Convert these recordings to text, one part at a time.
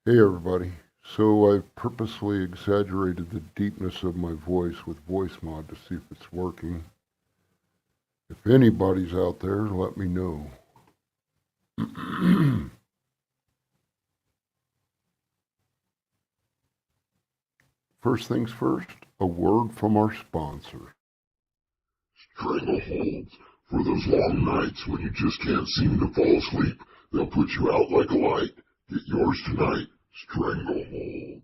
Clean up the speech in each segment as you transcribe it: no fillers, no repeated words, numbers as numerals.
Hey everybody. So I've purposely exaggerated the deepness of my voice with voicemod to see if it's working. If anybody's out there, let me know. First things first, a word from our sponsor. Strangleholds. For those long nights when you just can't seem to fall asleep, they'll put you out like a light. Get yours tonight. Strangleholds.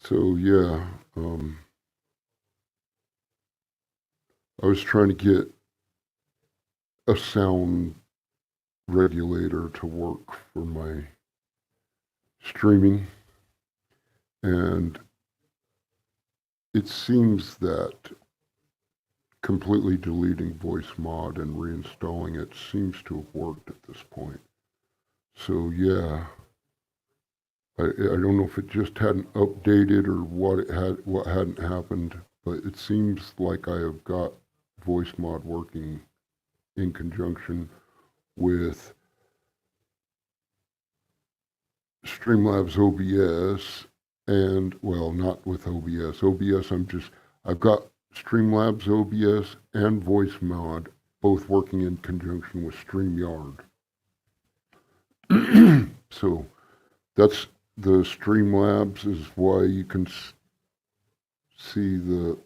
So yeah, I was trying to get a sound regulator to work for my streaming, and it seems that completely deleting voicemod and reinstalling it seems to have worked at this point. So yeah, I don't know if it just hadn't updated or what hadn't happened, but it seems like I have got voicemod working in conjunction with Streamlabs OBS and well, not with OBS. OBS, I've got Streamlabs OBS and voicemod both working in conjunction with StreamYard. So that's the Streamlabs is why you can see the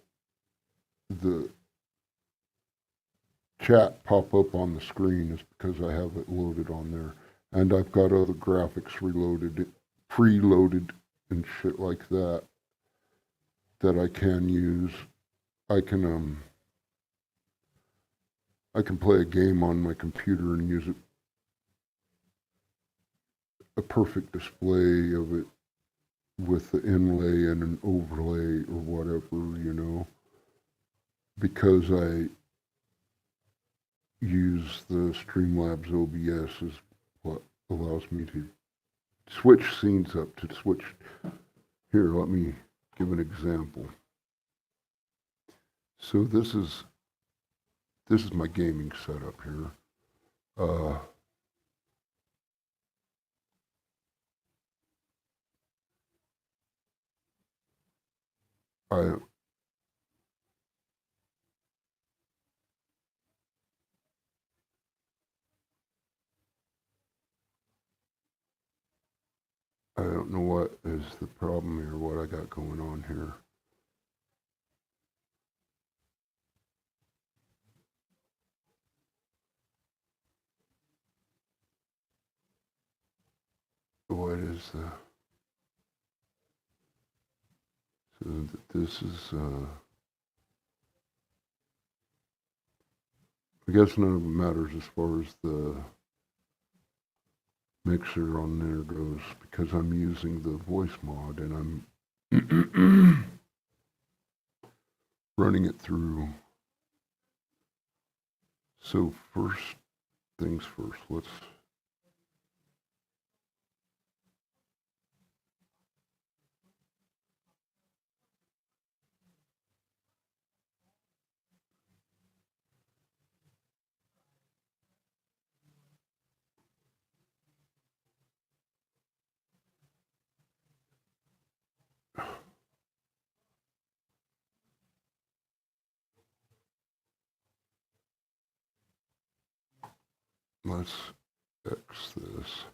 chat pop up on the screen is because I have it loaded on there, and I've got other graphics preloaded, and shit like that that I can use. I can um I can play a game on my computer and use a perfect display of it with the inlay and an overlay or whatever, because I use the Streamlabs OBS is what allows me to switch scenes up to switch. Here, let me give an example. So this is my gaming setup here. Uh, I I don't know what is the problem here, what I got going on here. What is the so this is I guess none of it matters as far as the mixer on there goes because I'm using the voice mod and I'm running it through. So first things first, let's let's X this.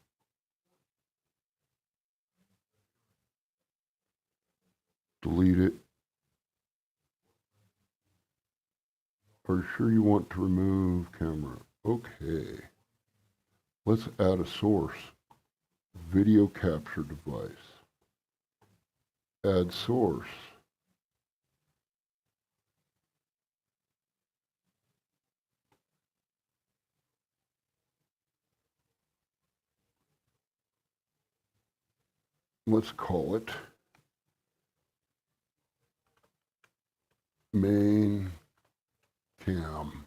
Delete it. Are you sure you want to remove camera? Okay. Let's add a source. Video capture device. Add source. Let's call it main cam.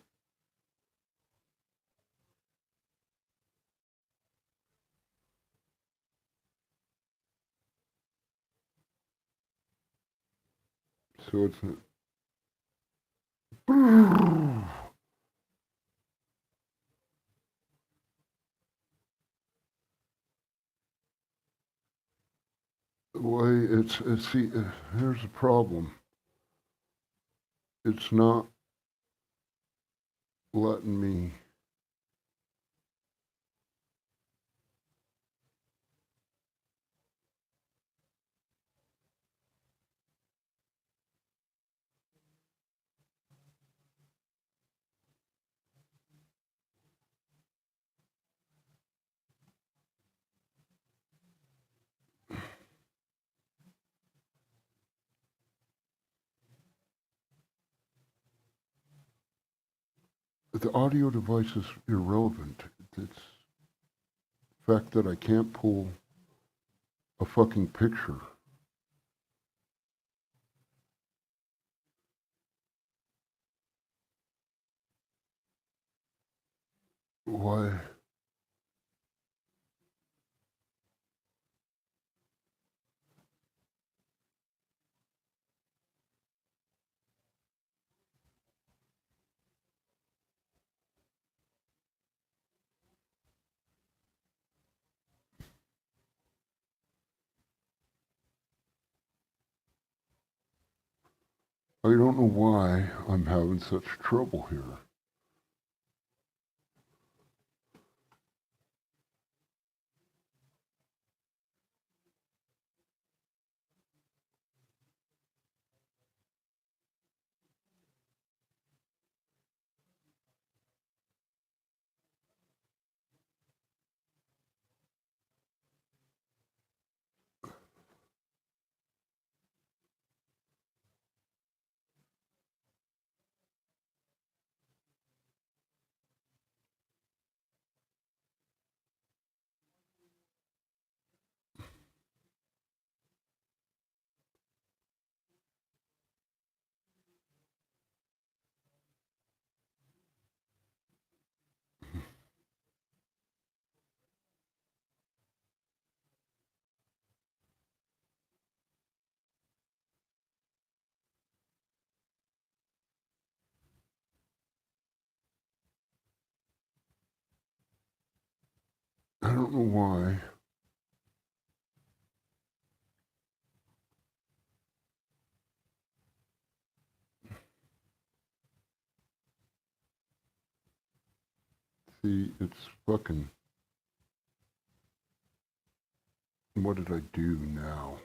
So it's Boy, see, here's the problem. It's not letting me. The audio device is irrelevant. It's the fact that I can't pull a fucking picture. Why? I don't know why I'm having such trouble here. I don't know why. See, it's fucking. What did I do now?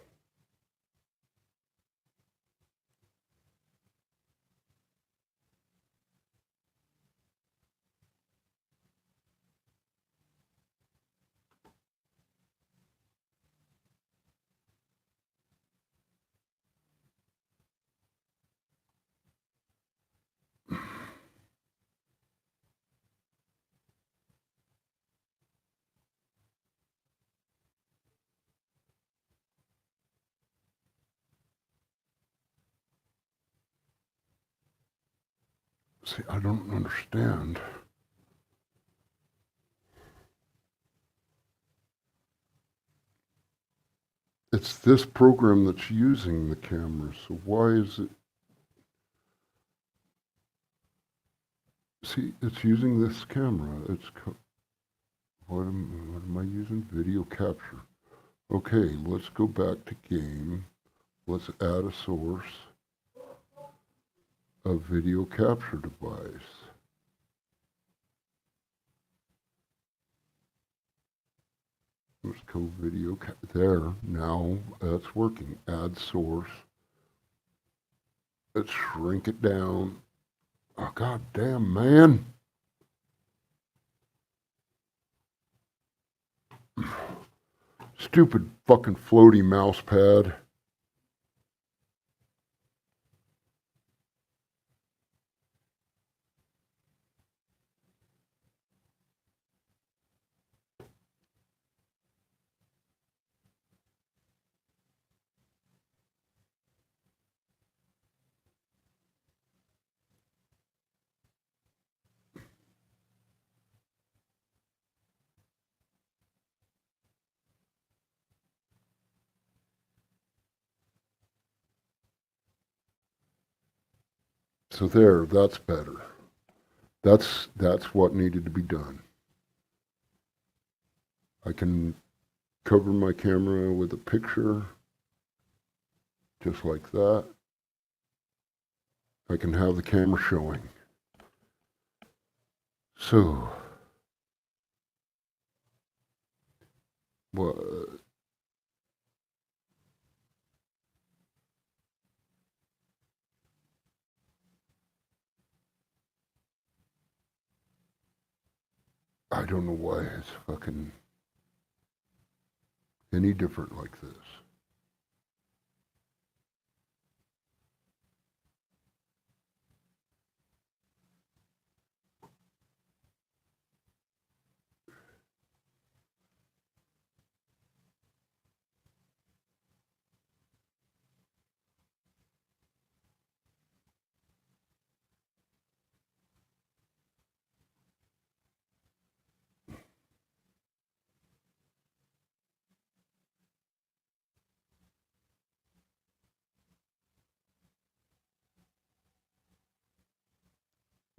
See, I don't understand. It's this program that's using the camera, so why is it? See, it's using this camera. What am I using? Video capture. Okay, let's go back to game. Let's add a source, a video capture device. Let's go there. Now that's working. Add source. Let's shrink it down. Oh, god damn, man. Stupid fucking floaty mouse pad. So there, that's better. That's what needed to be done. I can cover my camera with a picture. just like that. I can have the camera showing. So, what? I don't know why it's fucking any different like this.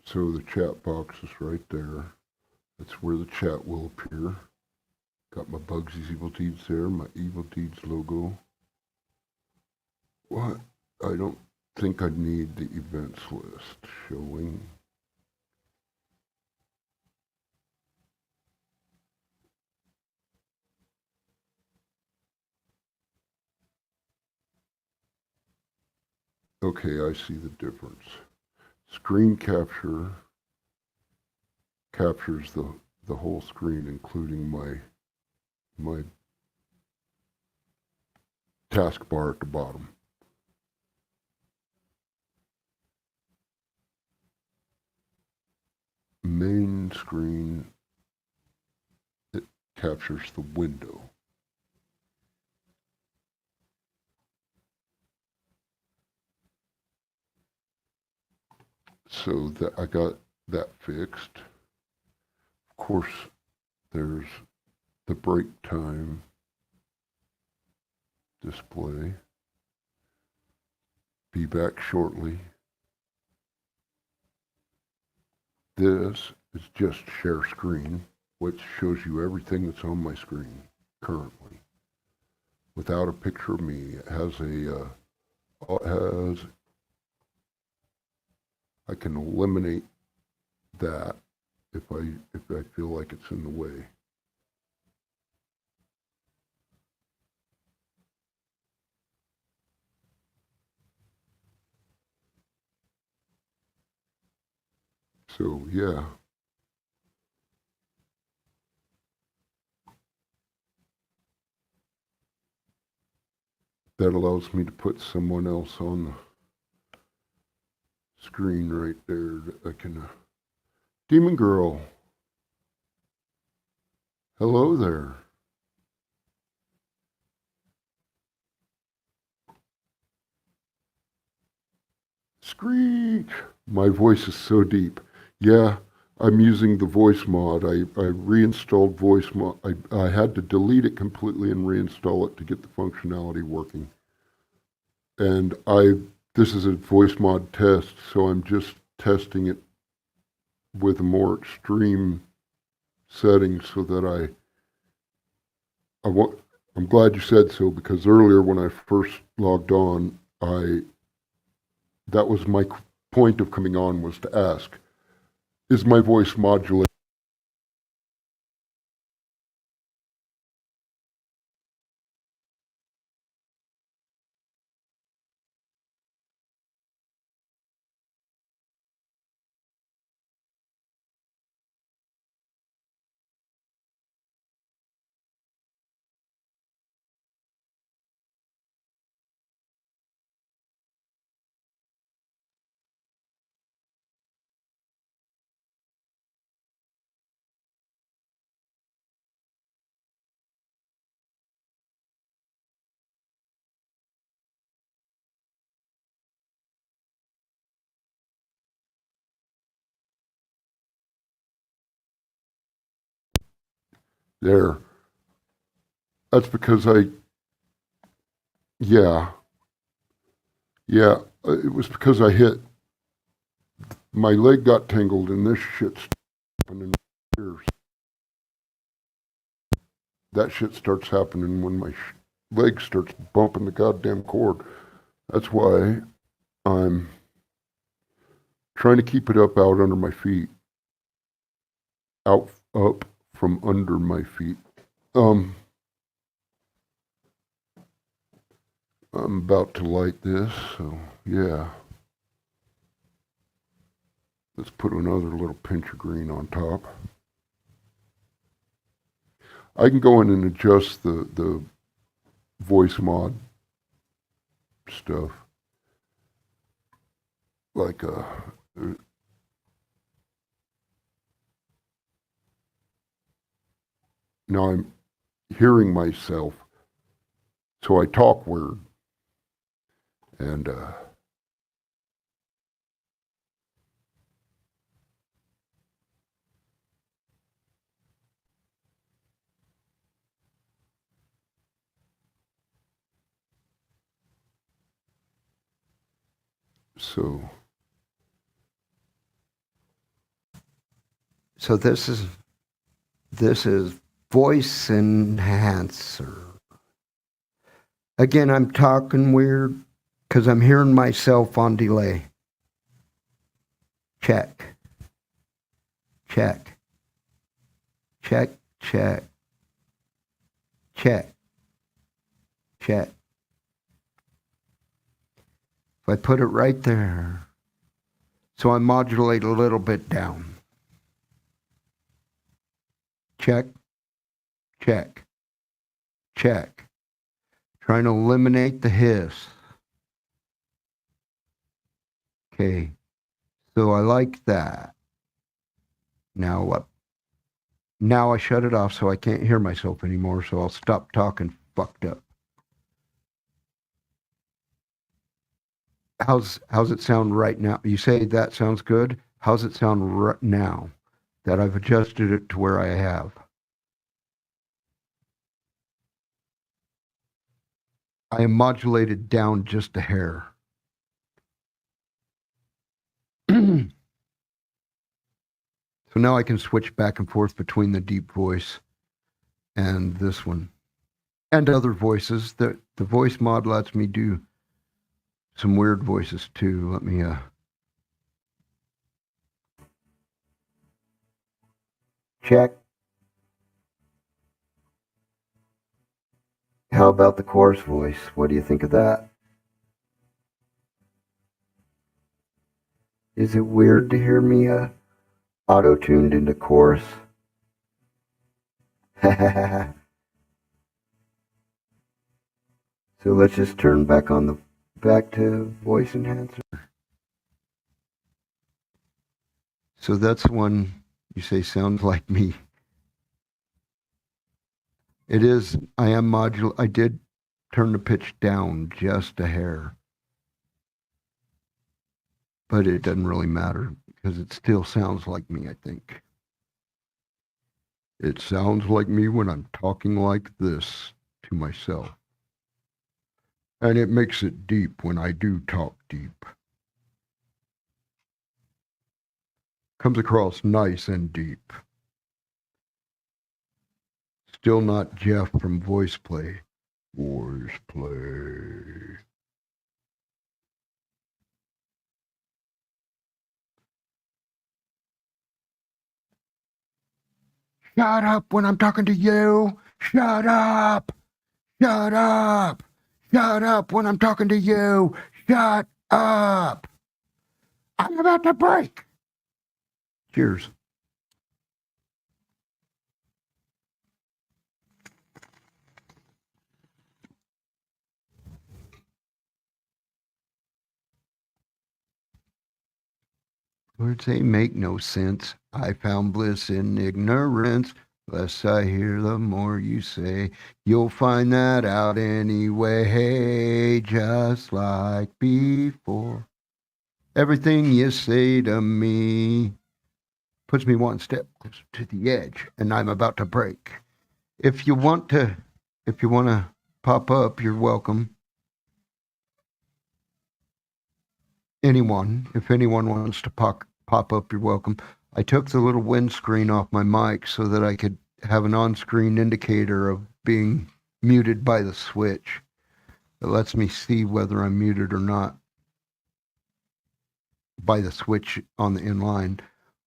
So the chat box is right there. That's where the chat will appear. Got my Bugsy's Evil Deeds there, my Evil Deeds logo. What? I don't think I need the events list showing. Okay, I see the difference. Screen capture captures the whole screen, including my taskbar at the bottom. Main screen, it captures the window. So that I got that fixed. Of course, there's the break time display. Be back shortly. This is just share screen, which shows you everything that's on my screen currently, without a picture of me. It has I can eliminate that if I feel like it's in the way. So yeah. That allows me to put someone else on the screen right there that I can. Demon Girl. Hello there. Screech. My voice is so deep. Yeah, I'm using the voice mod. I reinstalled voice mod. I had to delete it completely and reinstall it to get the functionality working. And this is a voice mod test, so I'm just testing it with a more extreme setting so that I'm glad you said so, because earlier when I first logged on, that was my point of coming on, was to ask, is my voice modulated? There. That's because yeah, it was because I hit, my leg got tangled and this shit's happening in my ears. That shit starts happening when my leg starts bumping the goddamn cord. That's why I'm trying to keep it up out under my feet. Up from under my feet. I'm about to light this, so yeah. Let's put another little pinch of green on top. I can go in and adjust the voice mod stuff. Like now I'm hearing myself, so I talk weird. And so this is voice enhancer. Again, I'm talking weird because I'm hearing myself on delay. Check. Check. Check, check. Check. Check. If I put it right there, so I modulate a little bit down. Check. Check. Check. Trying to eliminate the hiss. Okay. So I like that. Now what? Now I shut it off so I can't hear myself anymore, so I'll stop talking fucked up. How's it sound right now? You say that sounds good? How's it sound right now that I've adjusted it to where I have? I am modulated down just a hair. So now I can switch back and forth between the deep voice and this one. And other voices. The voice mod lets me do some weird voices too. Let me check. How about the chorus voice? What do you think of that? Is it weird to hear me auto-tuned into chorus? So let's just turn back to voice enhancer. So that's one you say sounds like me. It is, I did turn the pitch down just a hair. But it doesn't really matter because it still sounds like me, I think. It sounds like me when I'm talking like this to myself. And it makes it deep when I do talk deep. Comes across nice and deep. Still not Jeff from Voice Play. Voice Play. Shut up when I'm talking to you. Shut up. Shut up. Shut up when I'm talking to you. Shut up. I'm about to break. Cheers. Words they make no sense. I found bliss in ignorance. Less I hear, the more you say. You'll find that out anyway, just like before. Everything you say to me puts me one step closer to the edge, and I'm about to break. If you want to pop up, you're welcome. If anyone wants to pop up, you're welcome. I took the little windscreen off my mic so that I could have an on-screen indicator of being muted by the switch. It lets me see whether I'm muted or not by the switch on the inline.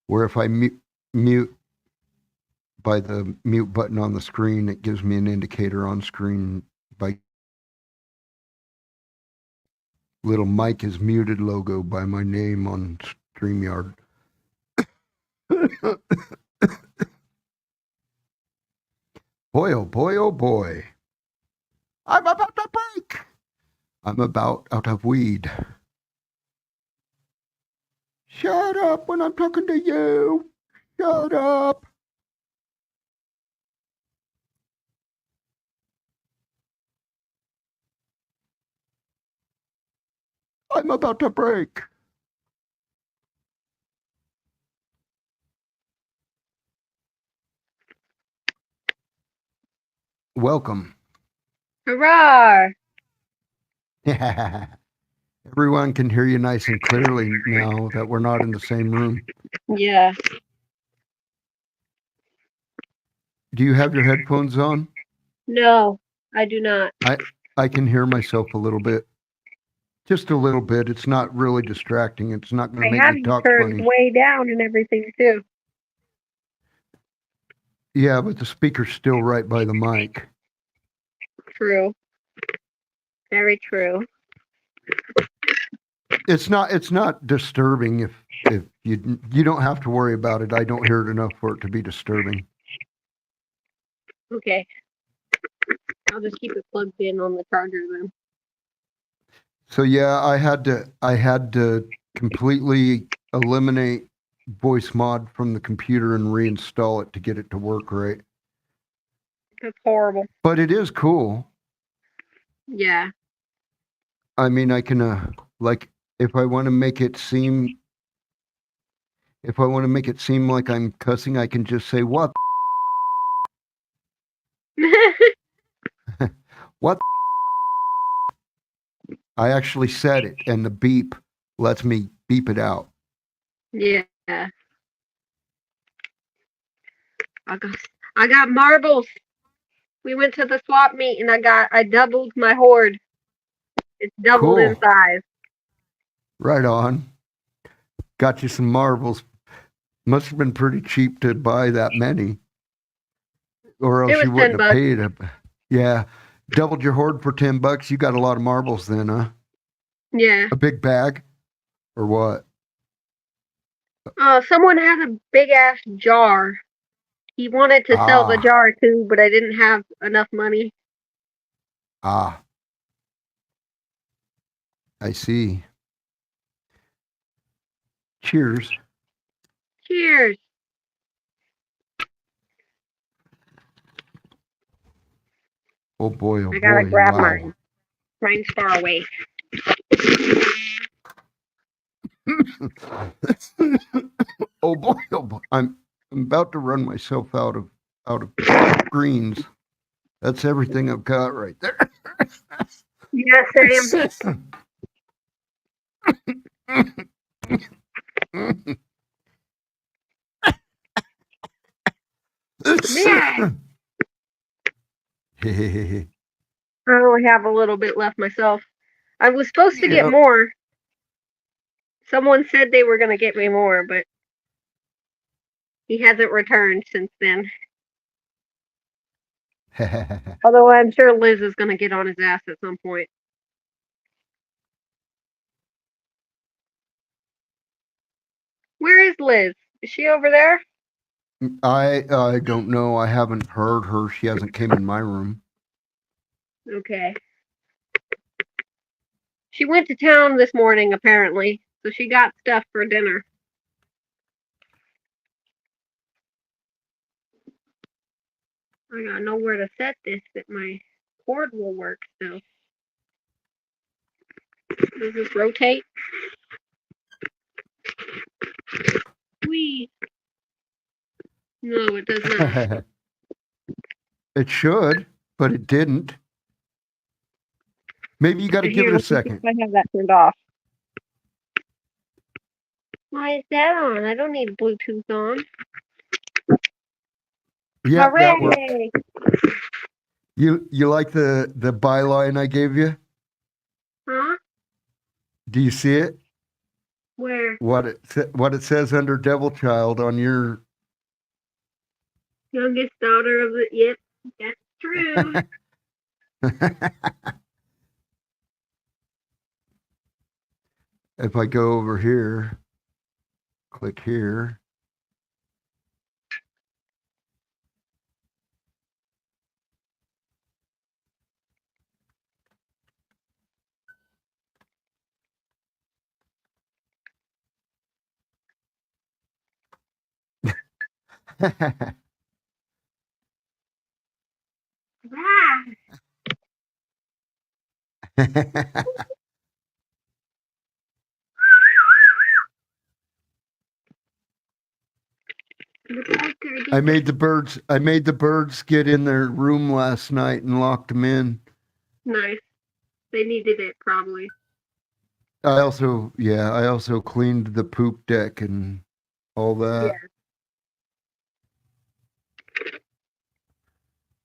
Where if I mute by the mute button on the screen, it gives me an indicator on screen by little mic is muted logo by my name on StreamYard. Boy, oh boy, oh boy. I'm about to break. I'm about out of weed. Shut up when I'm talking to you. Shut up. I'm about to break. Welcome. Hurrah! Everyone can hear you nice and clearly now that we're not in the same room. Yeah. Do you have your headphones on? No, I do not. I can hear myself a little bit. Just a little bit. It's not really distracting. It's not going to I make have me you talk turned funny. way down and everything too. Yeah, but the speaker's still right by the mic. True. Very true. It's not disturbing if you don't have to worry about it. I don't hear it enough for it to be disturbing. Okay. I'll just keep it plugged in on the charger then. So yeah, I had to completely eliminate voicemod from the computer and reinstall it to get it to work right. That's horrible. But it is cool. Yeah. I mean, I can like if I want to make it seem like I'm cussing, I can just say what what I actually said it, and the beep lets me beep it out. Yeah. I got marbles. We went to the swap meet and I doubled my hoard. It's doubled in Cool. size. Right on. Got you some marbles. Must have been pretty cheap to buy that many. Or else It was you wouldn't have $10. paid it. Yeah. Doubled your hoard for $10. You got a lot of marbles then, huh? Yeah. A big bag? Or what? Someone had a big ass jar. He wanted to sell the jar too, but I didn't have enough money. I see. Cheers. Cheers. Oh boy, oh boy. I gotta grab wow. mine. Mine's far away. Oh boy, oh boy. I'm about to run myself out of greens. That's everything I've got right there. Yeah, same. Yeah. I only have a little bit left myself. I was supposed to get more. Someone said they were going to get me more, but he hasn't returned since then. Although I'm sure Liz is going to get on his ass at some point. Where is Liz? Is she over there? I don't know. I haven't heard her. She hasn't came in my room. Okay. She went to town this morning, apparently, so she got stuff for dinner. I gotta know where to set this that my cord will work still. Does this rotate? Whee! No, it does not. It should, but it didn't. Maybe you got to give it a second. I have that turned off. Why is that on? I don't need Bluetooth on. Yeah, hooray! that worked. You like the byline I gave you? Do you see it? Where? What it says under Devil Child on your. Youngest daughter of the. Yep, that's true. If I go over here, click here. Ah, looks like I made the birds get in their room last night and locked them in. Nice. They needed it probably. I also cleaned the poop deck and all that. Yeah.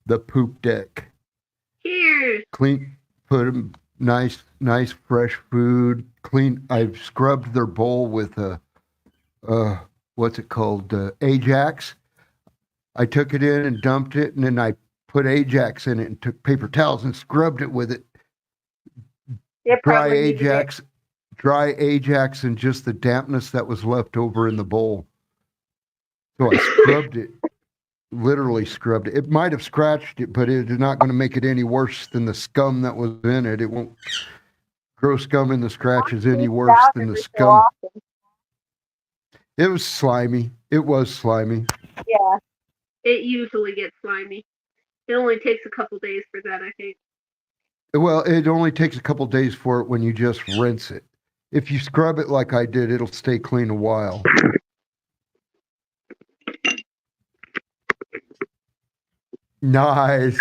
The poop deck. Cheers. Clean, put them nice fresh food. Clean. I've scrubbed their bowl with a what's it called? Ajax. I took it in and dumped it, and then I put Ajax in it and took paper towels and scrubbed it with it. Dry Ajax and just the dampness that was left over in the bowl. So I scrubbed it, literally scrubbed it. It might have scratched it, but it is not going to make it any worse than the scum that was in it. It won't grow scum in the scratches any worse than the scum. It was slimy. It was slimy. Yeah. It usually gets slimy. It only takes a couple days for that, I think. Well, it only takes a couple days for it when you just rinse it. If you scrub it like I did, it'll stay clean a while. Nice.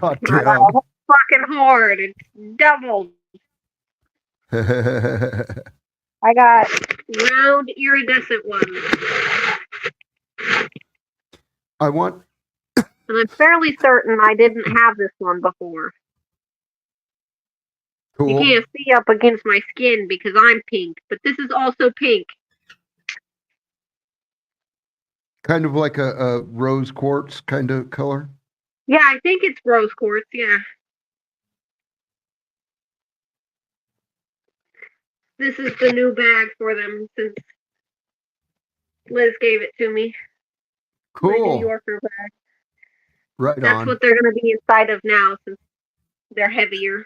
God damn. Fucking hard. It's doubled. I got round iridescent ones. And I'm fairly certain I didn't have this one before. Cool. You can't see up against my skin because I'm pink, but this is also pink. Kind of like a rose quartz kind of color? Yeah, I think it's rose quartz, yeah. This is the new bag for them since Liz gave it to me. Cool. My New Yorker bag. Right That's on. what they're going to be inside of now since they're heavier.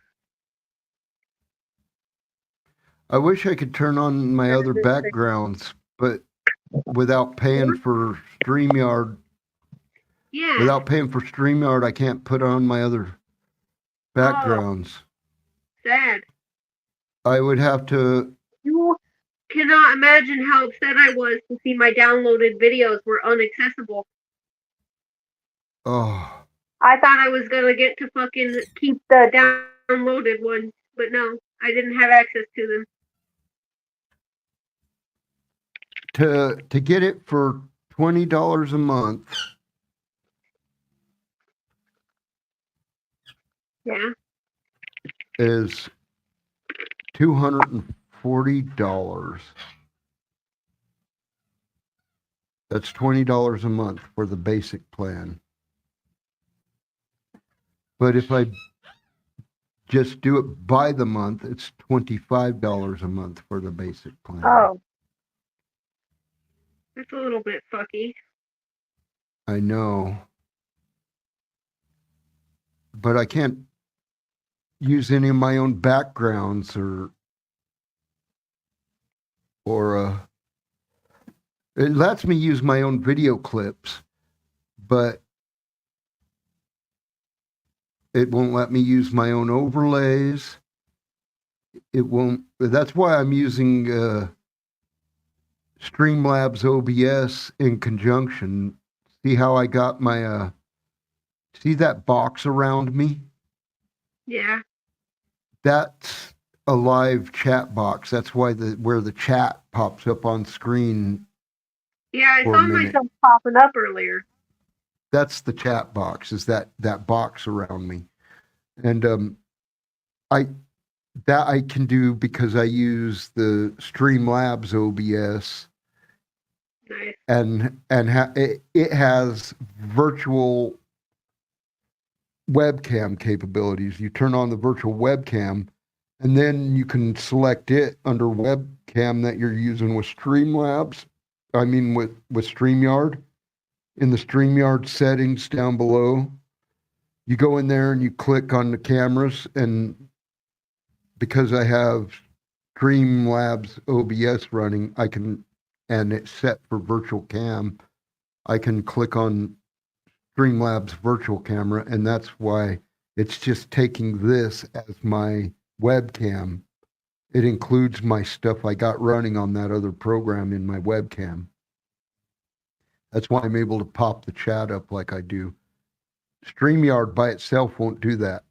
I wish I could turn on my other backgrounds, but without paying for StreamYard. Yeah. Without paying for StreamYard, I can't put on my other backgrounds. Oh, sad. I would have to. You cannot imagine how upset I was to see my downloaded videos were inaccessible. Oh. I thought I was going to get to fucking keep the downloaded ones, but no, I didn't have access to them. To get it for $20 a month. Yeah. Is $240. That's $20 a month for the basic plan. But if I just do it by the month, it's $25 a month for the basic plan. Oh. That's a little bit fucky. I know. But I can't use any of my own backgrounds or it lets me use my own video clips, but it won't let me use my own overlays. It won't. That's why I'm using Streamlabs OBS in conjunction. See how I got my see that box around me? Yeah. That's a live chat box. That's why where the chat pops up on screen. Yeah, I saw myself popping up earlier. That's the chat box, is that box around me. And that I can do because I use the Streamlabs OBS, Nice. and it has virtual webcam capabilities. You turn on the virtual webcam, and then you can select it under webcam that you're using with Streamlabs. I mean, with StreamYard. In the StreamYard settings down below, you go in there and you click on the cameras, and because I have Streamlabs OBS running, and it's set for virtual cam, I can click on Streamlabs virtual camera, and that's why it's just taking this as my webcam. It includes my stuff I got running on that other program in my webcam. That's why I'm able to pop the chat up like I do. StreamYard by itself won't do that.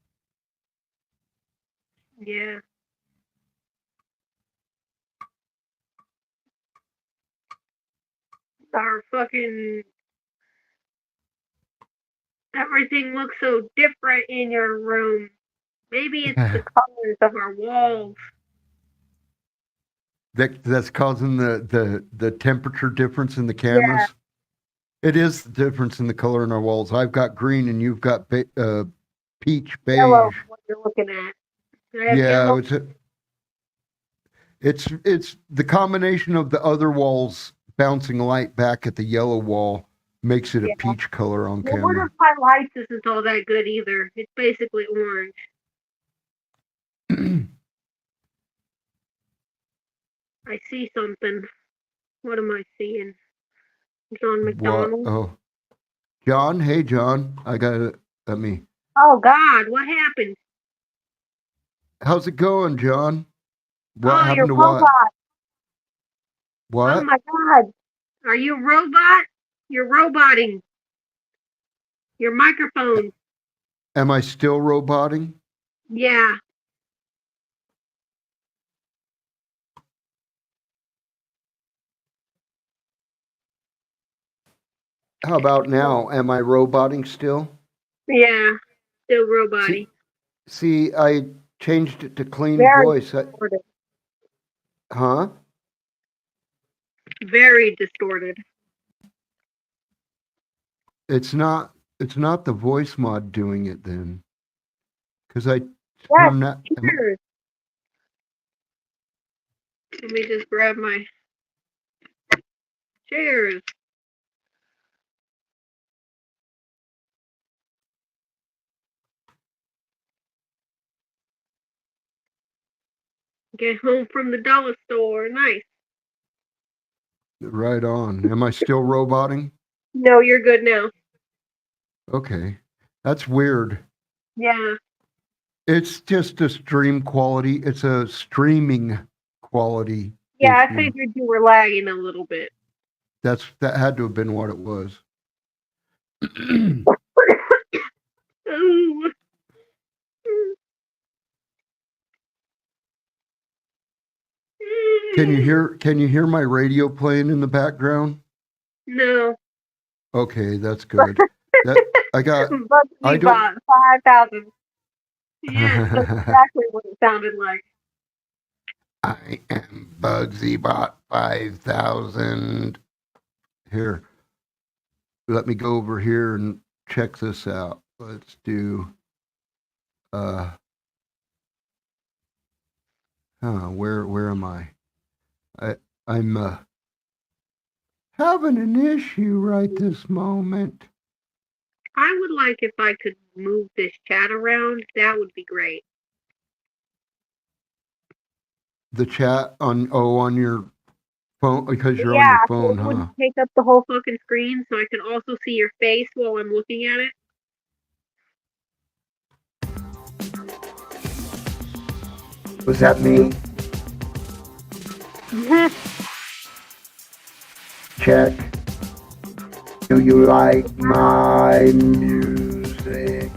Yeah. Our fucking everything looks so different in your room. Maybe it's the colors of our walls. That's causing the temperature difference in the cameras. Yeah. It is the difference in the color in our walls. I've got green and you've got peach beige. Yellow, what you're looking at. I have Yeah, yellow. it's the combination of the other walls bouncing light back at the yellow wall makes it a peach color on The camera. Order of highlights isn't all that good either. It's basically orange. I see something. What am I seeing? John McDonald. What? Oh, John. Hey, John. I got me. Oh God, what happened? How's it going, John? What Oh, happened your to robot. what? Oh my God. Are you a robot? You're roboting. Your microphone. Am I still roboting? Yeah. How about now? Am I roboting still? Yeah. Still roboting. See, I changed it to clean Very voice. distorted. Huh? Very distorted. It's not the voice mod doing it then. Because I Yes, turned that. cheers. Let me just grab my chairs. Get home from the dollar store. Nice. Right on. Am I still roboting? No, you're good now. Okay. That's weird. Yeah. It's just a stream quality. It's a streaming quality. Yeah, I issue. figured you were lagging a little bit. That had to have been what it was. Ooh. Can you hear my radio playing in the background? No. Okay, that's good. I don't 5,000. Yeah, that's exactly what it sounded like. I am Bugsy Bot 5000. Here. Let me go over here and check this out. Let's do where am I? I'm having an issue right this moment. I would like if I could move this chat around. That would be great. The chat on your phone because you're on your phone, so it huh? wouldn't take up the whole fucking screen, so I can also see your face while I'm looking at it. Was that me? Check. Do you like my music?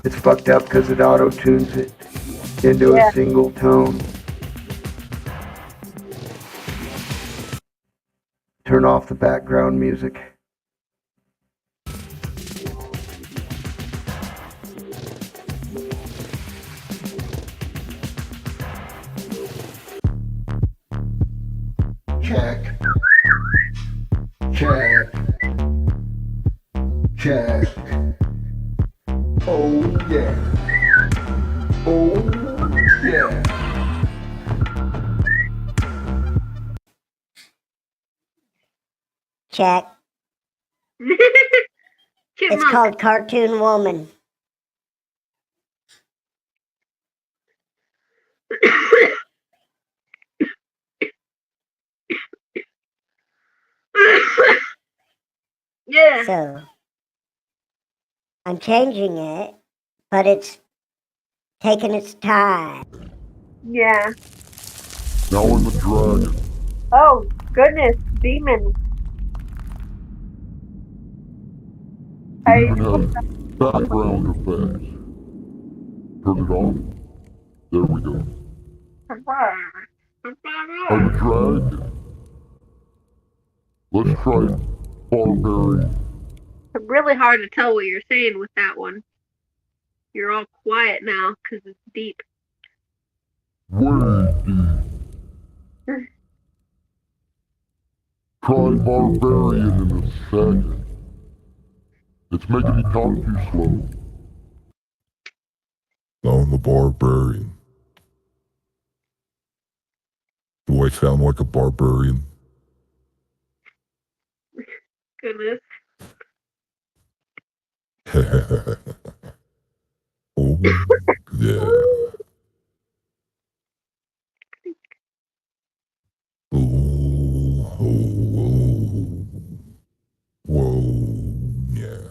It's fucked up because it auto-tunes it into a single tone. Turn off the background music. check. Check. Check. Oh yeah. Oh yeah. Check. It's Chipmunk. called Cartoon Woman. Yeah. So I'm changing it, but it's taking its time. Yeah. Now I'm a dragon. Oh, goodness. Demon. It even has background effects. Turn it on. There we go. I'm a dragon. Let's try barbarian. It's really hard to tell what you're saying with that one. You're all quiet now because it's deep. Way deep. Try barbarian in a second. It's making me talk too slow. Now I'm a barbarian. Do I sound like a barbarian? Goodness. Oh, yeah. Oh, oh, oh. Whoa, yeah.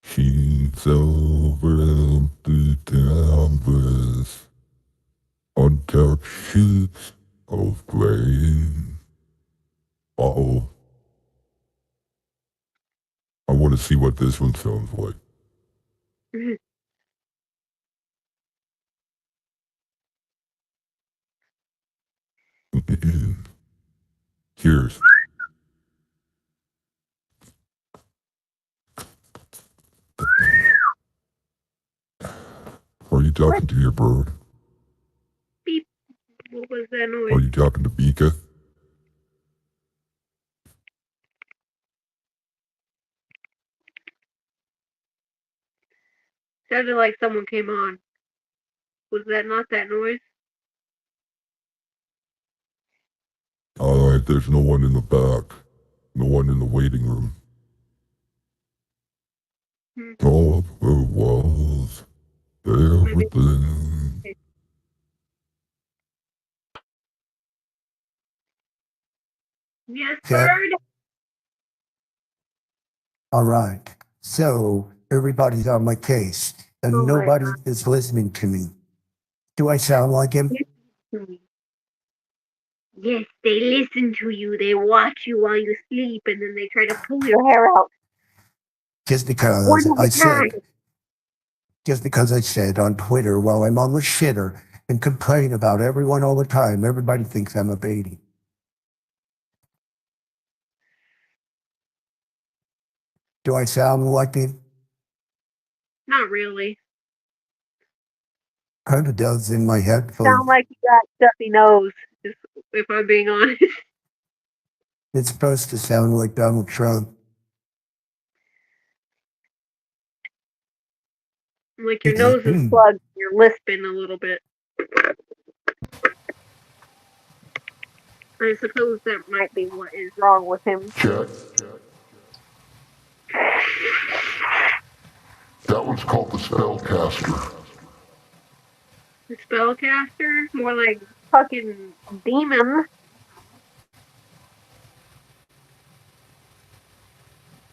She's over the canvas on dark sheets of gray. Uh-oh. I want to see what this one sounds like. Here's. Are you talking to your bird? Beep. What was that Are noise? you talking to Mika? Sounded like someone came on. Was that not that noise? Alright, there's no one in the back. No one in the waiting room. All of the walls. Everything. Yes, Check. bird. All right. So everybody's on my case, and Oh my nobody is listening to me. Do I sound like him? God. Yes, they listen to you. They watch you while you sleep, and then they try to pull your hair out. Just because One at I a time. said, just because I said on Twitter while I'm on the shitter and complain about everyone all the time, everybody thinks I'm a baby. Do I sound like it? Not really. Kind of does in my headphones. Sound like you got stuffy nose, if I'm being honest. It's supposed to sound like Donald Trump. Like your nose is plugged, you're lisping a little bit. I suppose that might be what is wrong with him. Check. That one's called the spellcaster. The spellcaster? More like fucking demon.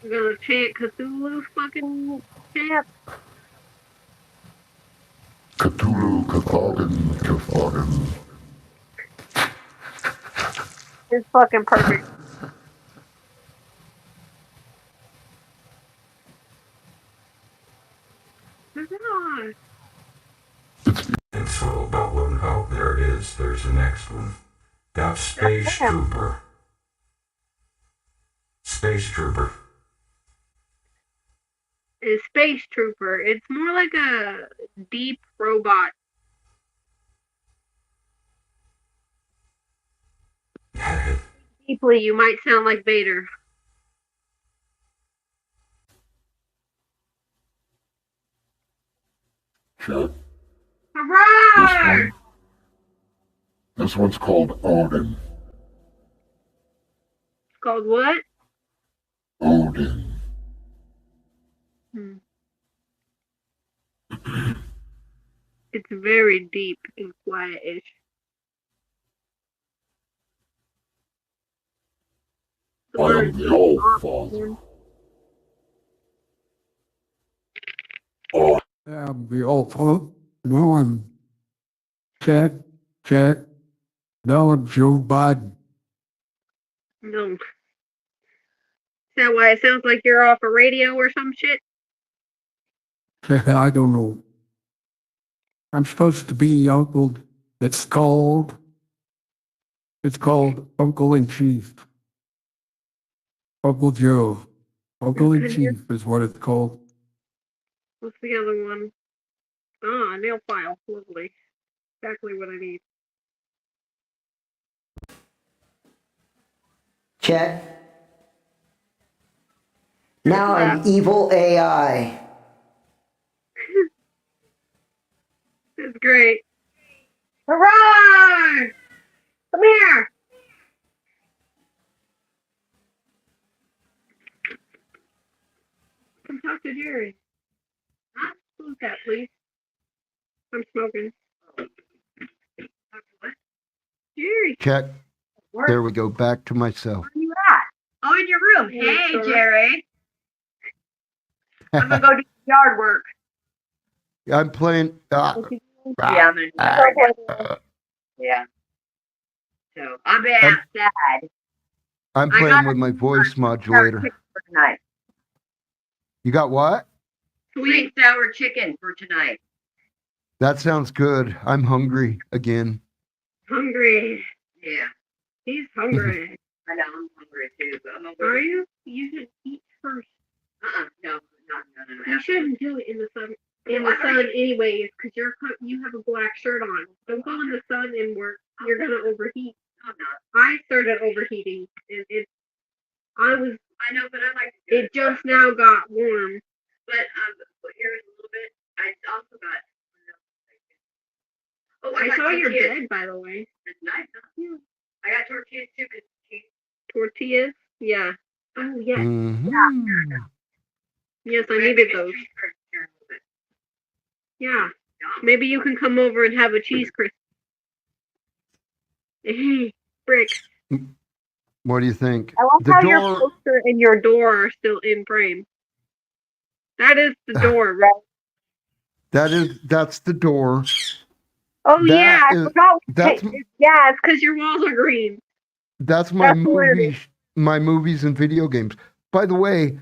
I'm gonna chant Cthulhu's fucking chant. Cthulhu, Cathogan, Cathogan. It's fucking perfect. Info about one. Oh, there it is. There's the next one. Got Space Trooper. Space Trooper. A space trooper. It's more like a deep robot Deeply, you might sound like Vader. Chet, Hurrah! this one's called Odin. It's called what? Odin. Hmm. It's very deep and quietish. The I am word the All-Father. The awful. No one. Check. No one, Joe Biden. No. Is that why it sounds like you're off a radio or some shit? I don't know. I'm supposed to be the uncle that's called. It's called Uncle in Chief. Uncle Joe. Uncle in Chief is what it's called. What's the other one? Ah, nail file. Lovely. Exactly what I need. Chet. Now I'm evil AI. That's great. Hurrah! Come here! Come talk to Jerry. Huh? Who's that, please? I'm smoking. What? Jerry. Check. There we go. Back to myself. Where are you at? Oh, in your room. Hey, Jerry. I'm gonna go do yard work. I'm playing. Yeah, yeah. So I'll be outside. I'm playing with my voice modulator. For tonight. You got what? Sweet and sour chicken for tonight. That sounds good. I'm hungry again. Hungry. Yeah. He's hungry. I know I'm hungry too, but I'm Are you? You should eat first. No. You shouldn't do it in the sun. In the sun, anyways, because you have a black shirt on. Don't go in the sun and work. You're gonna overheat. I'm not. I started overheating, and I know, but I like to do it just now got warm. But here's a little bit. I also got. Oh, I saw your bed, by the way. It's nice, huh? Yeah. I got tortillas too, because Tortillas? Yeah. Oh, yes. Mm-hmm. Yes, I needed those. Yeah. Maybe you can come over and have a cheese crisp. Brick. What do you think? I love how your poster and your door are still in frame. That is the door, right? That's the door. Oh yeah, I forgot. That's yeah, it's because your walls are green. That's my movies and video games. By the way,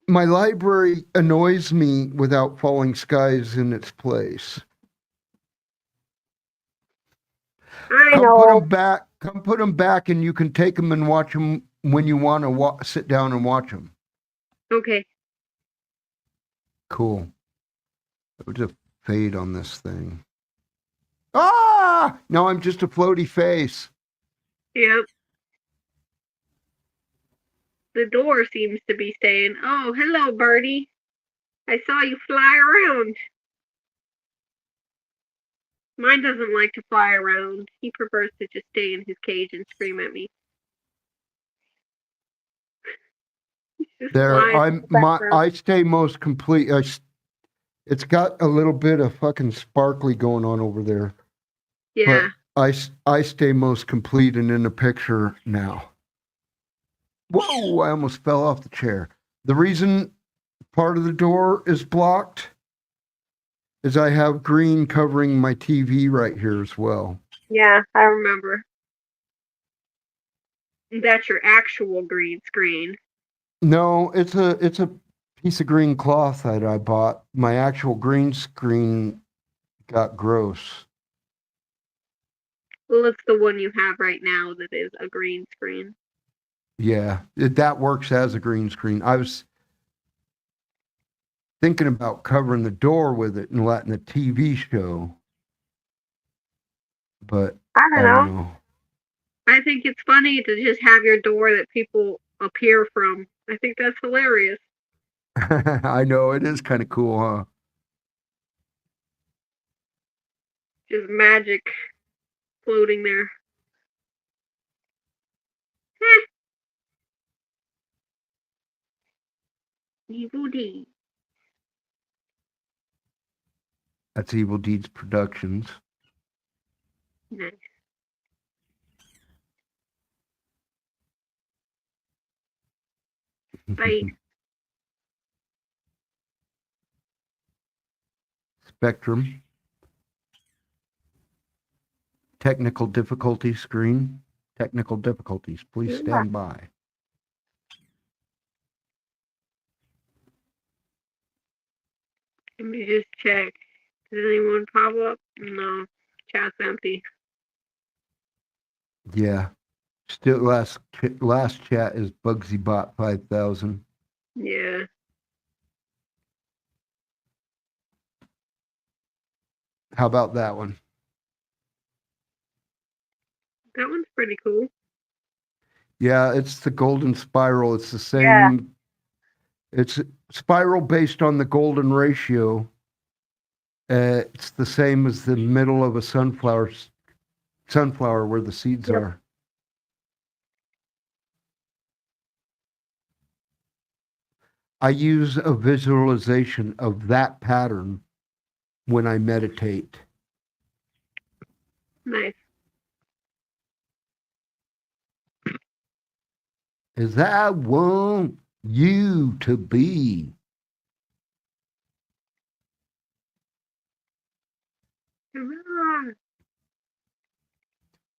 my library annoys me without Falling Skies in its place. Come put them back, and you can take them and watch them when you want to sit down and watch them. Okay. Cool. There's a fade on this thing. Ah! Now I'm just a floaty face. Yep. The door seems to be saying, "Oh, hello, birdie. I saw you fly around." Mine doesn't like to fly around. He prefers to just stay in his cage and scream at me. I stay most complete. It's got a little bit of fucking sparkly going on over there. Yeah. But I stay most complete and in the picture now. Whoa, I almost fell off the chair. The reason part of the door is blocked is I have green covering my TV right here as well. Yeah, I remember. That's your actual green screen. No, it's a piece of green cloth that I bought. My actual green screen got gross. Well, it's the one you have right now that is a green screen. Yeah, that works as a green screen. I was thinking about covering the door with it and letting the TV show. But I don't know. I think it's funny to just have your door that people appear from. I think that's hilarious. I know it is kind of cool, huh? Just magic floating there. Heh, evil D. That's Evil Deeds Productions. Nice. Bye. Spectrum. Technical difficulty screen. Technical difficulties. Please stand by. Let me just check. Does anyone pop up? No. Chat's empty. Yeah. Still last chat is Bugsy Bot 5000. Yeah. How about that one? That one's pretty cool. Yeah, it's the golden spiral. It's the same. Yeah. It's spiral based on the golden ratio. It's the same as the middle of a sunflower where the seeds Yep. are. I use a visualization of that pattern when I meditate. Nice. As I want you to be. Hurrah.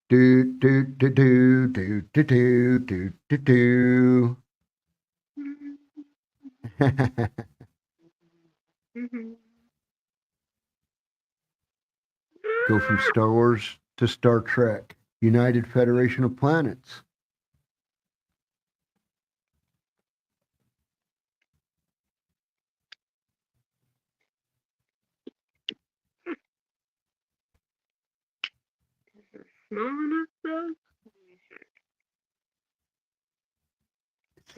Do do do do do do do do do do. Mhm. Go from Star Wars to Star Trek. United Federation of Planets. Small enough though?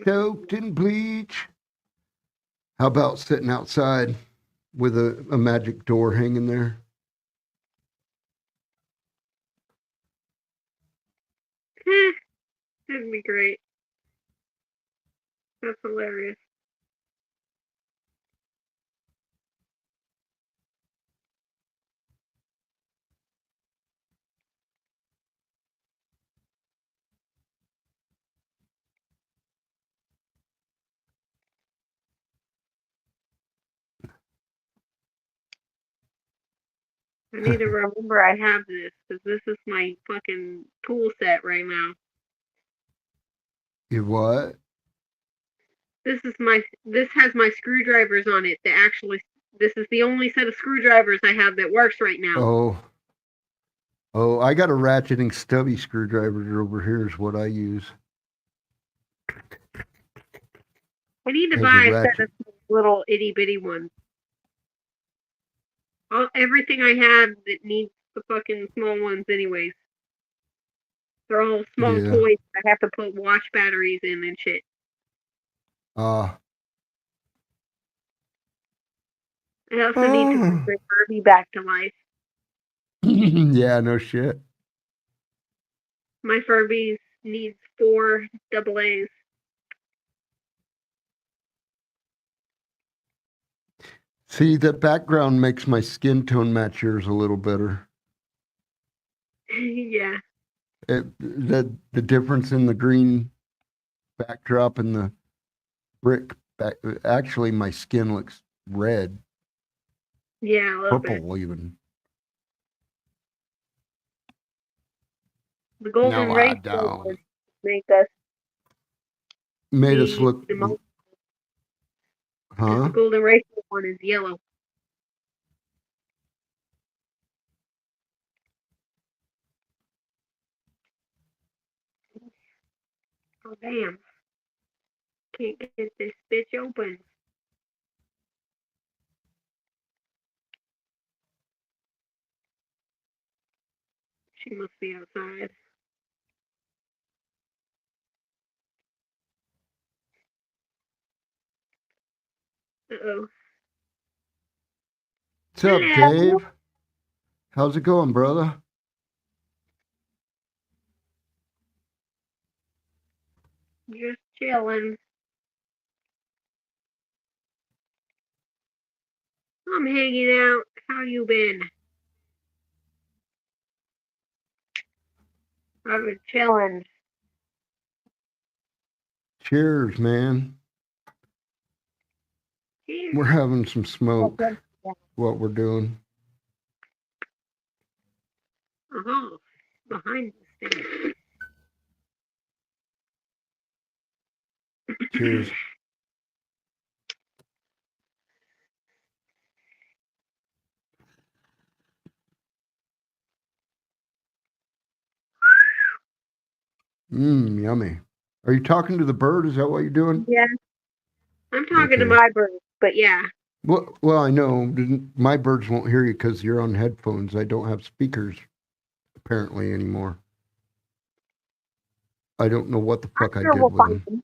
Soaked in bleach. How about sitting outside with a magic door hanging there? That'd be great. That's hilarious. I need to remember I have this because this is my fucking tool set right now. You what? This has my screwdrivers on it that actually, this is the only set of screwdrivers I have that works right now. Oh, I got a ratcheting stubby screwdriver over here is what I use. I need to Has buy a a set ratchet. of little itty bitty ones. Everything I have that needs the fucking small ones anyways. They're all small Yeah. toys I have to put watch batteries in and shit. Uh, I also need to bring Furby back to life. yeah, no shit. My Furbies needs 4 double A's. See, the background makes my skin tone match yours a little better. Yeah. The difference in the green backdrop and the brick back. Actually, my skin looks red, Yeah, a little bit. purple even. The golden No, I ratio don't. would make us Made us be look, the most. huh? The golden ratio one is yellow. Oh damn! Can't get this bitch open. She must be outside. Uh-oh. What's up, Hello. Dave? How's it going, brother? Just chilling. I'm hanging out. How you been? I've been chilling. Cheers, man. Cheers. We're having some smoke. Uh-huh. What we're doing. Behind this thing. Cheers. Yummy. Are you talking to the bird? Is that what you're doing? Yeah. I'm talking to Okay. my bird, but yeah. Well, I know. My birds won't hear you because you're on headphones. I don't have speakers, apparently, anymore. I don't know what the fuck I Sure, did we'll with find them. them.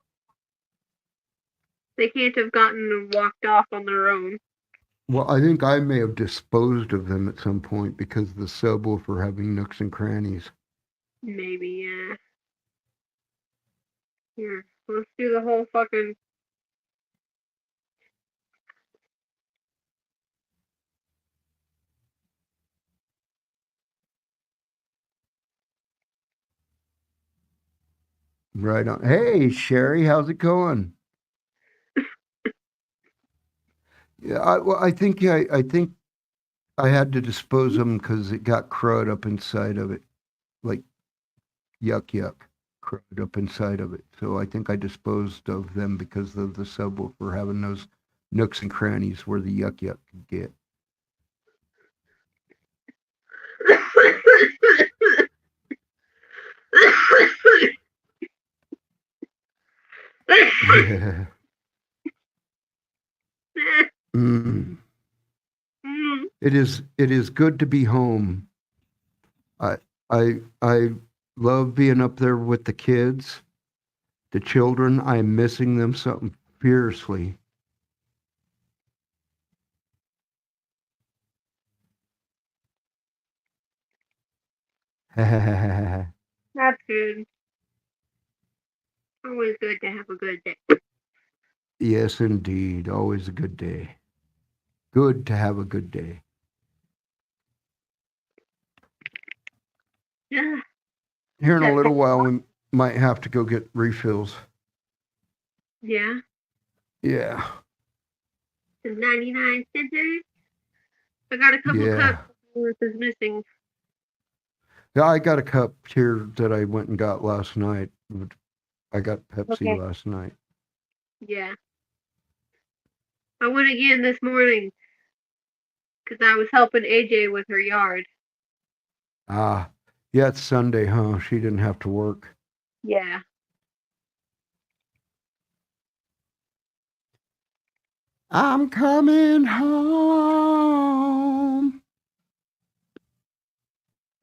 They can't have gotten and walked off on their own. Well, I think I may have disposed of them at some point because of the subwoofer having nooks and crannies. Maybe, yeah. Here, let's do the whole fucking... Right on. Hey, Sherry, how's it going? Yeah, I think I had to dispose of them because it got crud up inside of it, like yuck, crud up inside of it. So I think I disposed of them because of the subwoofer having those nooks and crannies where the yuck could get. Yeah. Mm. It is good to be home. I love being up there with the kids, the children. I'm missing them something fiercely. That's good. Always good to have a good day. Yes, indeed. Always a good day. Good to have a good day. Yeah. Here in a little while, we might have to go get refills. Yeah. Yeah. The 99 centers. I got a couple Yeah. cups. Worth is missing. Yeah, I got a cup here that I went and got last night. I got Pepsi last night. Yeah. I went again this morning because I was helping AJ with her yard. Ah, yeah, it's Sunday, huh? She didn't have to work. Yeah. I'm coming home.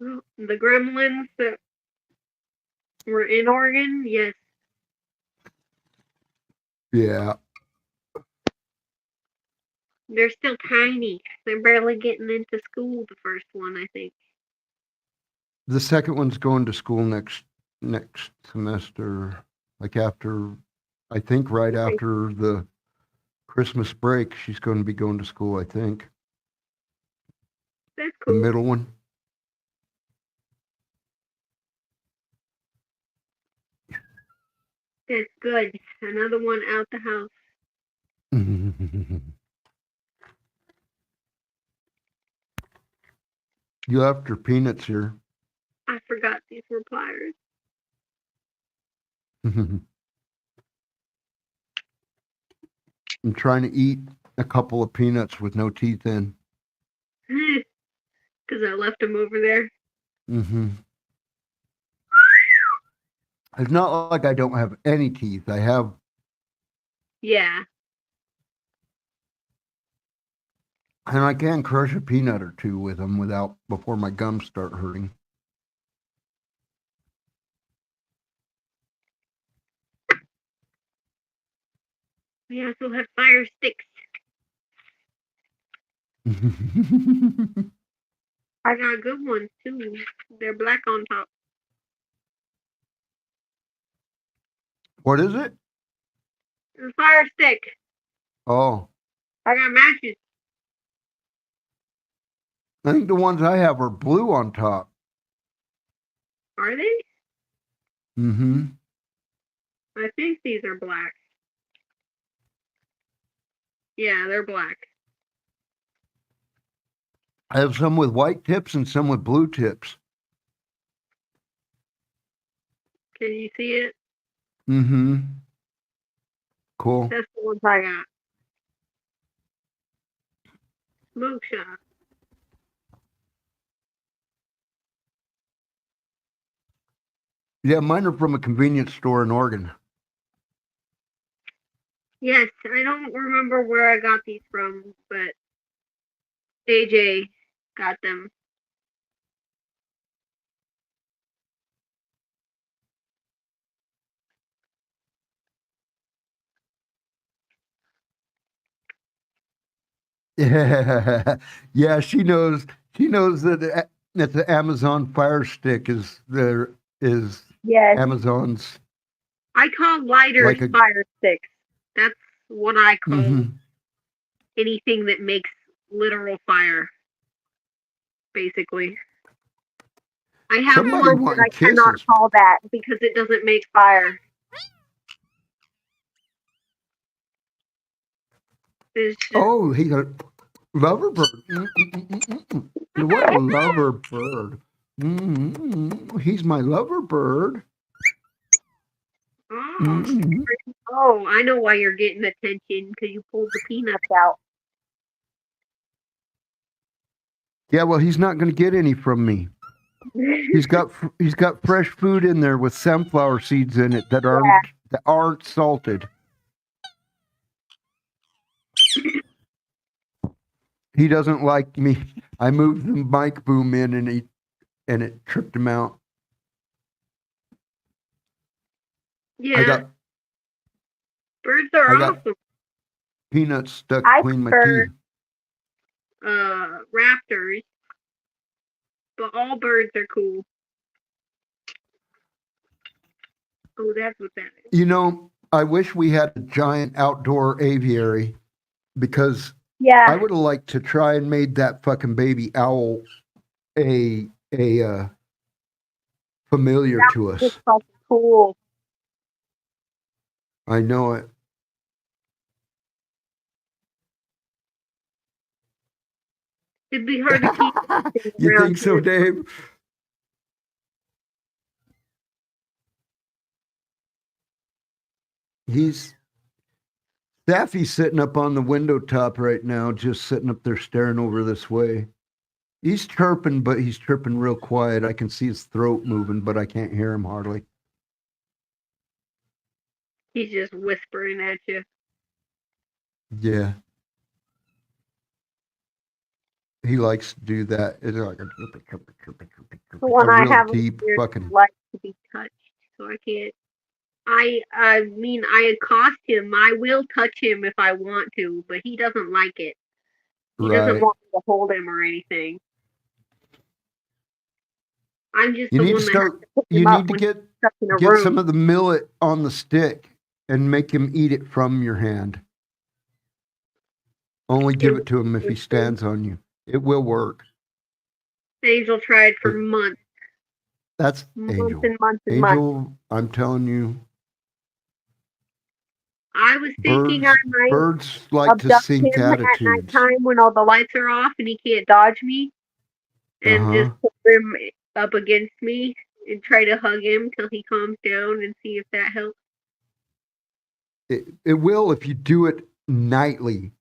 Well, the gremlins that were in Oregon, yes. Yeah. They're still tiny. They're barely getting into school, the first one, I think. The second one's going to school next semester, like after, I think right after the Christmas break, she's going to be going to school, I think. That's The cool. middle one. That's good. Another one out the house. You left your peanuts here. I forgot these were pliers. I'm trying to eat a couple of peanuts with no teeth in. Because I left them over there. It's not like I don't have any teeth. I have. Yeah. And I can crush a peanut or two with them before my gums start hurting. We also have fire sticks. I got good ones too. They're black on top. What is it? The fire stick. Oh, I got matches. I think the ones I have are blue on top. Are they? Mm-hmm. I think these are black. Yeah, they're black. I have some with white tips and some with blue tips. Can you see it? Mm-hmm. Cool. That's the ones I got. Smoke shop. Yeah, mine are from a convenience store in Oregon. Yes, I don't remember where I got these from, but AJ got them. Yeah, yeah, she knows. She knows that the Amazon Fire Stick is Yes. Amazon's I call lighters like a. fire sticks. That's what I call Mm-hmm. anything that makes literal fire, basically. I have Somebody one that wanting I cannot kisses. call that because it doesn't make fire. It's just, Oh, he got lover bird. Mm-mm-mm-mm-mm. What a lover bird. Mm-mm. He's my lover bird. oh, Mm-mm. oh, I know why you're getting attention because you pulled the peanuts out. Yeah, well, he's not going to get any from me. He's got fresh food in there with sunflower seeds in it that aren't salted. He doesn't like me. I moved the mic boom in and it tripped him out. Yeah, I got birds are awesome. peanuts stuck I between my prefer teeth. raptors, but all birds are cool. Oh, that's what that is. You know, I wish we had a giant outdoor aviary because Yeah, I would have liked to try and made that fucking baby owl a familiar to it's us. so cool. I know it. It'd be hard to keep anything You around think so, here. Dave? Daffy's sitting up on the window top right now, just sitting up there staring over this way. He's chirping, but he's chirping real quiet. I can see his throat moving, but I can't hear him hardly. He's just whispering at you. Yeah. He likes to do that. It's like a The one I real have deep here fucking. likes to be touched, so I can't. I mean, I accost him. I will touch him if I want to, but he doesn't like it. He doesn't Right. want me to hold him or anything. I'm just You the need to one that has start. to pick You him up need to when he's get stuck in a get room. some of the millet on the stick and make him eat it from your hand. Only give it to him if he stands on you. It will work. Angel tried for months. That's Months Angel. and months and months. Angel, I'm telling you, I was thinking I might birds like to abduct sync him at attitudes. nighttime when all the lights are off and he can't dodge me, and just put him up against me and try to hug him till he calms down and see if that helps. It will if you do it nightly.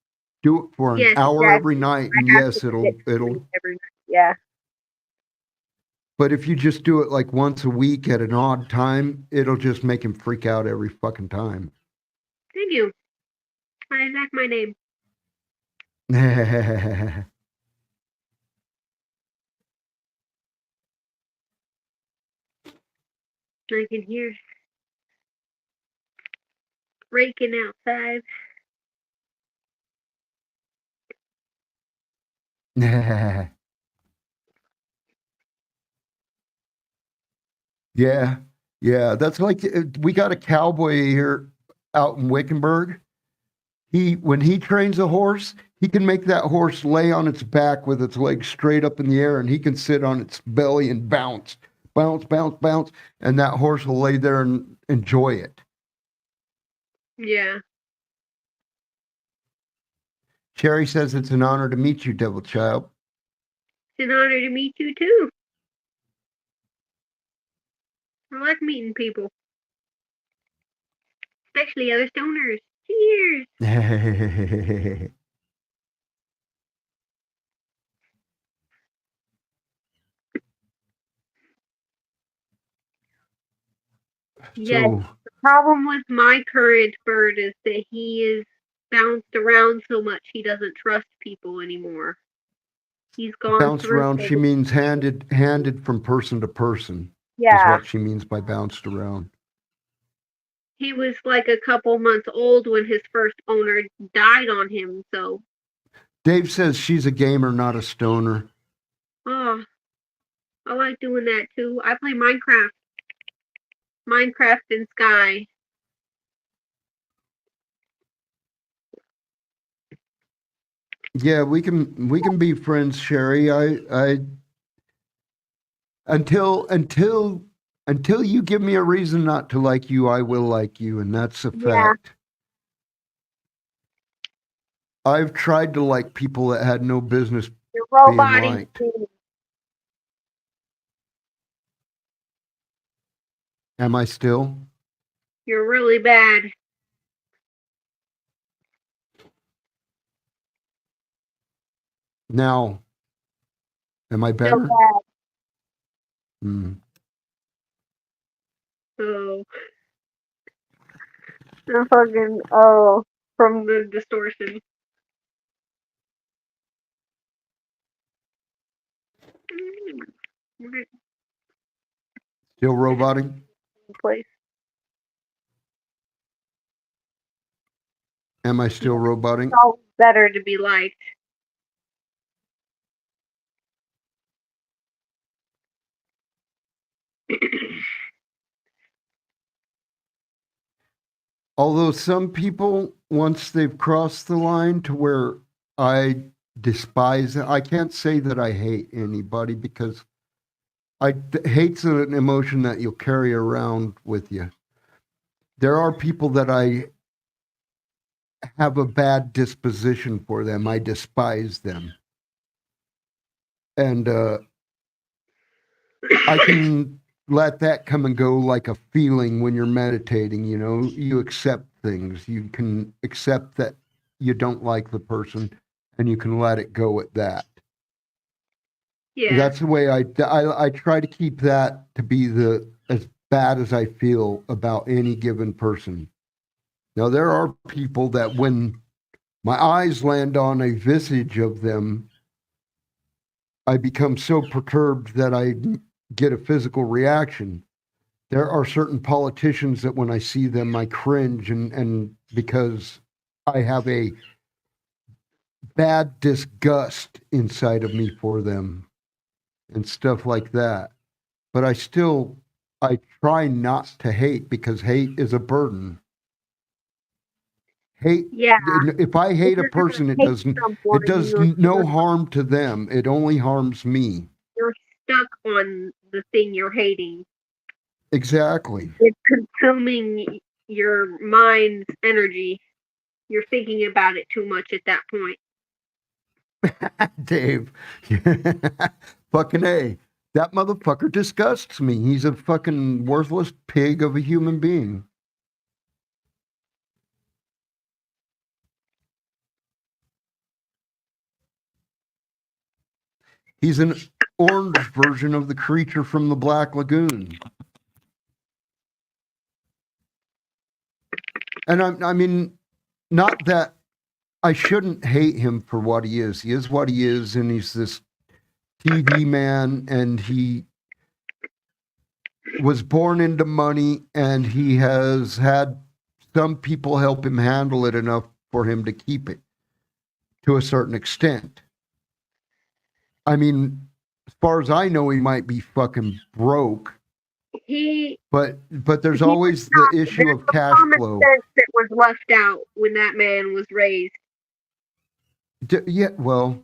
Do it for an hour exactly. every night, and I have yes, to it'll. get sleep every night. Yeah. But if you just do it like once a week at an odd time, it'll just make him freak out every fucking time. Thank you. I like my name. I can hear raking outside. Yeah, yeah. That's like we got a cowboy here out in Wickenburg. When he trains a horse, he can make that horse lay on its back with its legs straight up in the air, and he can sit on its belly and bounce, bounce, bounce, bounce, and that horse will lay there and enjoy it. Yeah. Cherry says it's an honor to meet you, Devil Child. It's an honor to meet you too. I like meeting people. Especially other stoners. Cheers! Yes. So, The problem with my current bird is that he is bounced around so much he doesn't trust people anymore. He's gone bounced through. around, she means handed from person to person. Is Yeah. what she means by bounced around. He was like a couple months old when his first owner died on him, so. Dave says she's a gamer, not a stoner. Oh, I like doing that too. I play Minecraft. Minecraft and Sky. Yeah, we can be friends, Sherry. I until you give me a reason not to like you, I will like you, and that's a fact. I've tried to like people that had no business You're being roboting liked. me. Am I still? You're really bad. Now, am I better? So bad. Hmm. Oh. The fucking, from the distortion. Still roboting? Place. Am I still roboting? It's always better to be liked. Although some people, once they've crossed the line to where I despise it, I can't say that I hate anybody because hate's an emotion that you'll carry around with you. There are people that I have a bad disposition for them. I despise them. And I can let that come and go like a feeling when you're meditating, you know, you accept things. You can accept that you don't like the person and you can let it go at that. Yeah. That's the way I try to keep that to be as bad as I feel about any given person. Now, there are people that when my eyes land on a visage of them, I become so perturbed that I get a physical reaction. There are certain politicians that when I see them, I cringe, and because I have a bad disgust inside of me for them and stuff like that. But I try not to hate because hate is a burden. Hate. Yeah. If I hate a person, it does no harm to them. It only harms me. You're stuck on the thing you're hating. Exactly. It's consuming your mind's energy. You're thinking about it too much at that point. Dave. Fucking A. That motherfucker disgusts me. He's a fucking worthless pig of a human being. He's an orange version of the creature from the Black Lagoon. And I mean, not that I shouldn't hate him for what he is. He is what he is, and he's this TV man, and he was born into money, and he has had some people help him handle it enough for him to keep it to a certain extent. I mean, as far as I know, he might be fucking broke. He But there's he was always the not. issue There's of some cash common flow. sense that was left out when that man was raised. Yeah, well,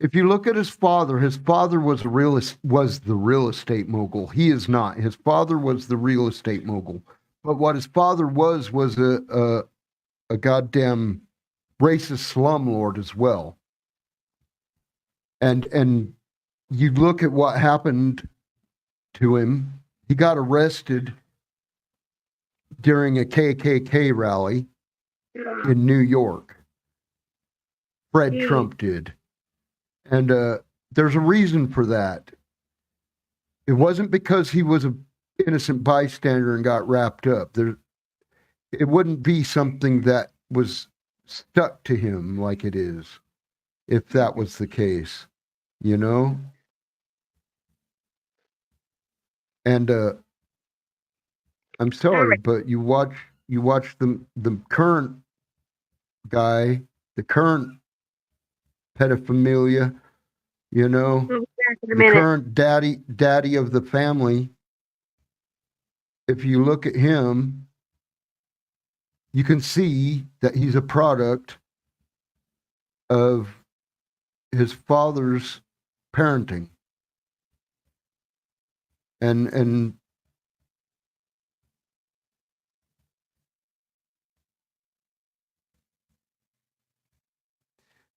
if you look at his father was the real estate mogul. He is not. His father was the real estate mogul. But what his father was a goddamn racist slumlord as well. And you look at what happened to him. He got arrested during a KKK rally in New York. Fred Trump did. And there's a reason for that. It wasn't because he was an innocent bystander and got wrapped up. It wouldn't be something that was stuck to him like it is if that was the case, you know? And I'm sorry, but you watch the current guy, the current pedophilia, you know, the current daddy of the family. If you look at him, you can see that he's a product of his father's parenting. And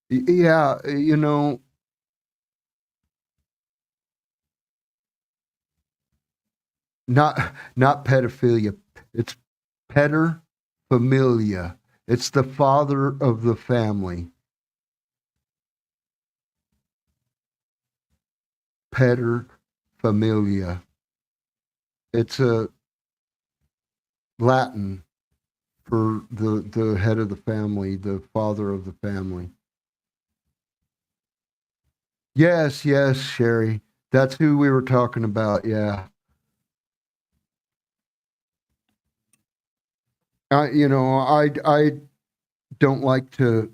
yeah, you know, not pedophilia. It's paterfamilia. It's the father of the family. Paterfamilia. It's a Latin for the head of the family, the father of the family. Yes, Sherry. That's who we were talking about, yeah. I don't like to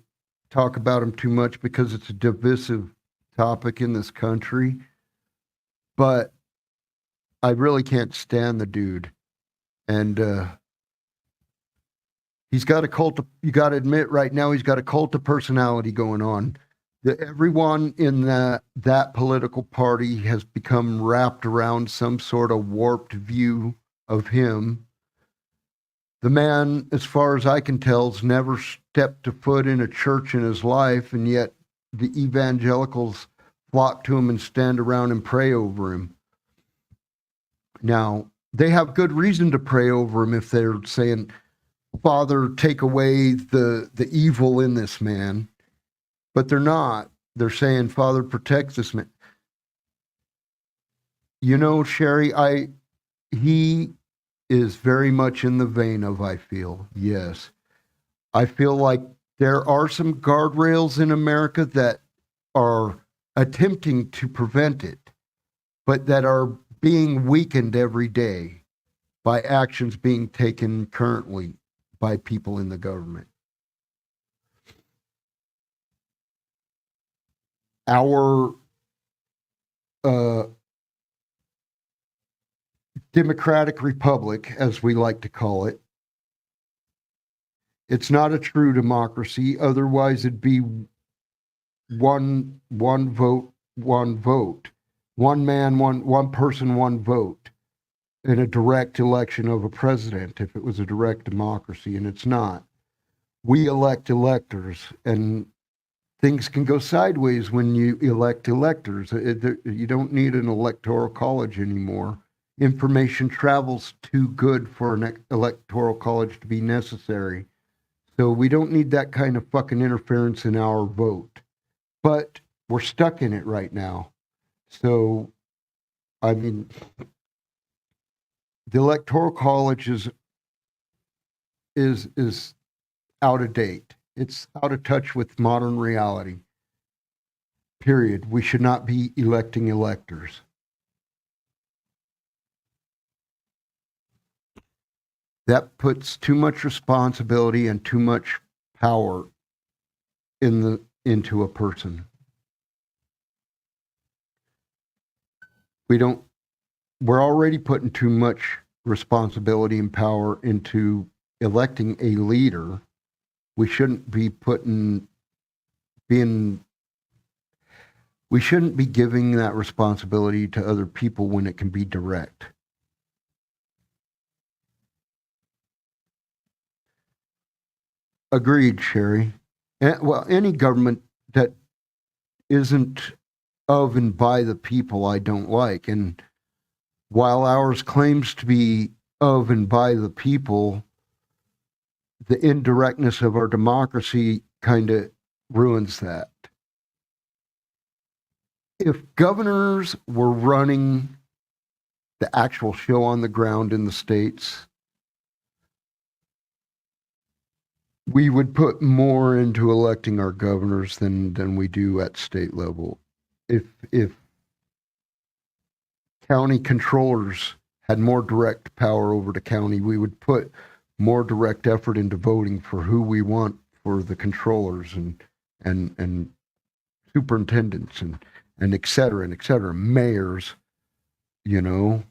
talk about him too much because it's a divisive topic in this country, but I really can't stand the dude. And he's got a cult of, you got to admit right now, he's got a cult of personality going on. Everyone in that political party has become wrapped around some sort of warped view of him. The man, as far as I can tell, has never stepped a foot in a church in his life, and yet the evangelicals flock to him and stand around and pray over him. Now, they have good reason to pray over him if they're saying, Father, take away the evil in this man. But they're not. They're saying, Father, protect this man. You know, Sherry, he is very much in the vein of, I feel, yes. I feel like there are some guardrails in America that are attempting to prevent it, but that are being weakened every day by actions being taken currently by people in the government. Our democratic republic, as we like to call it, it's not a true democracy. Otherwise, it'd be one vote, one vote, one man, one person, one vote in a direct election of a president. If it was a direct democracy, and it's not, we elect electors, and things can go sideways when you elect electors. You don't need an electoral college anymore. Information travels too good for an electoral college to be necessary. So we don't need that kind of fucking interference in our vote. But we're stuck in it right now. So, I mean, the electoral college is out of date. It's out of touch with modern reality. Period. We should not be electing electors. That puts too much responsibility and too much power into a person. we're already putting too much responsibility and power into electing a leader. We shouldn't be we shouldn't be giving that responsibility to other people when it can be direct. Agreed, Sherry. Well, any government that isn't of and by the people I don't like. And while ours claims to be of and by the people, the indirectness of our democracy kind of ruins that. If governors were running the actual show on the ground in the states, we would put more into electing our governors than we do at state level. If county controllers had more direct power over the county, we would put more direct effort into voting for who we want for the controllers and superintendents and et cetera, mayors, you know,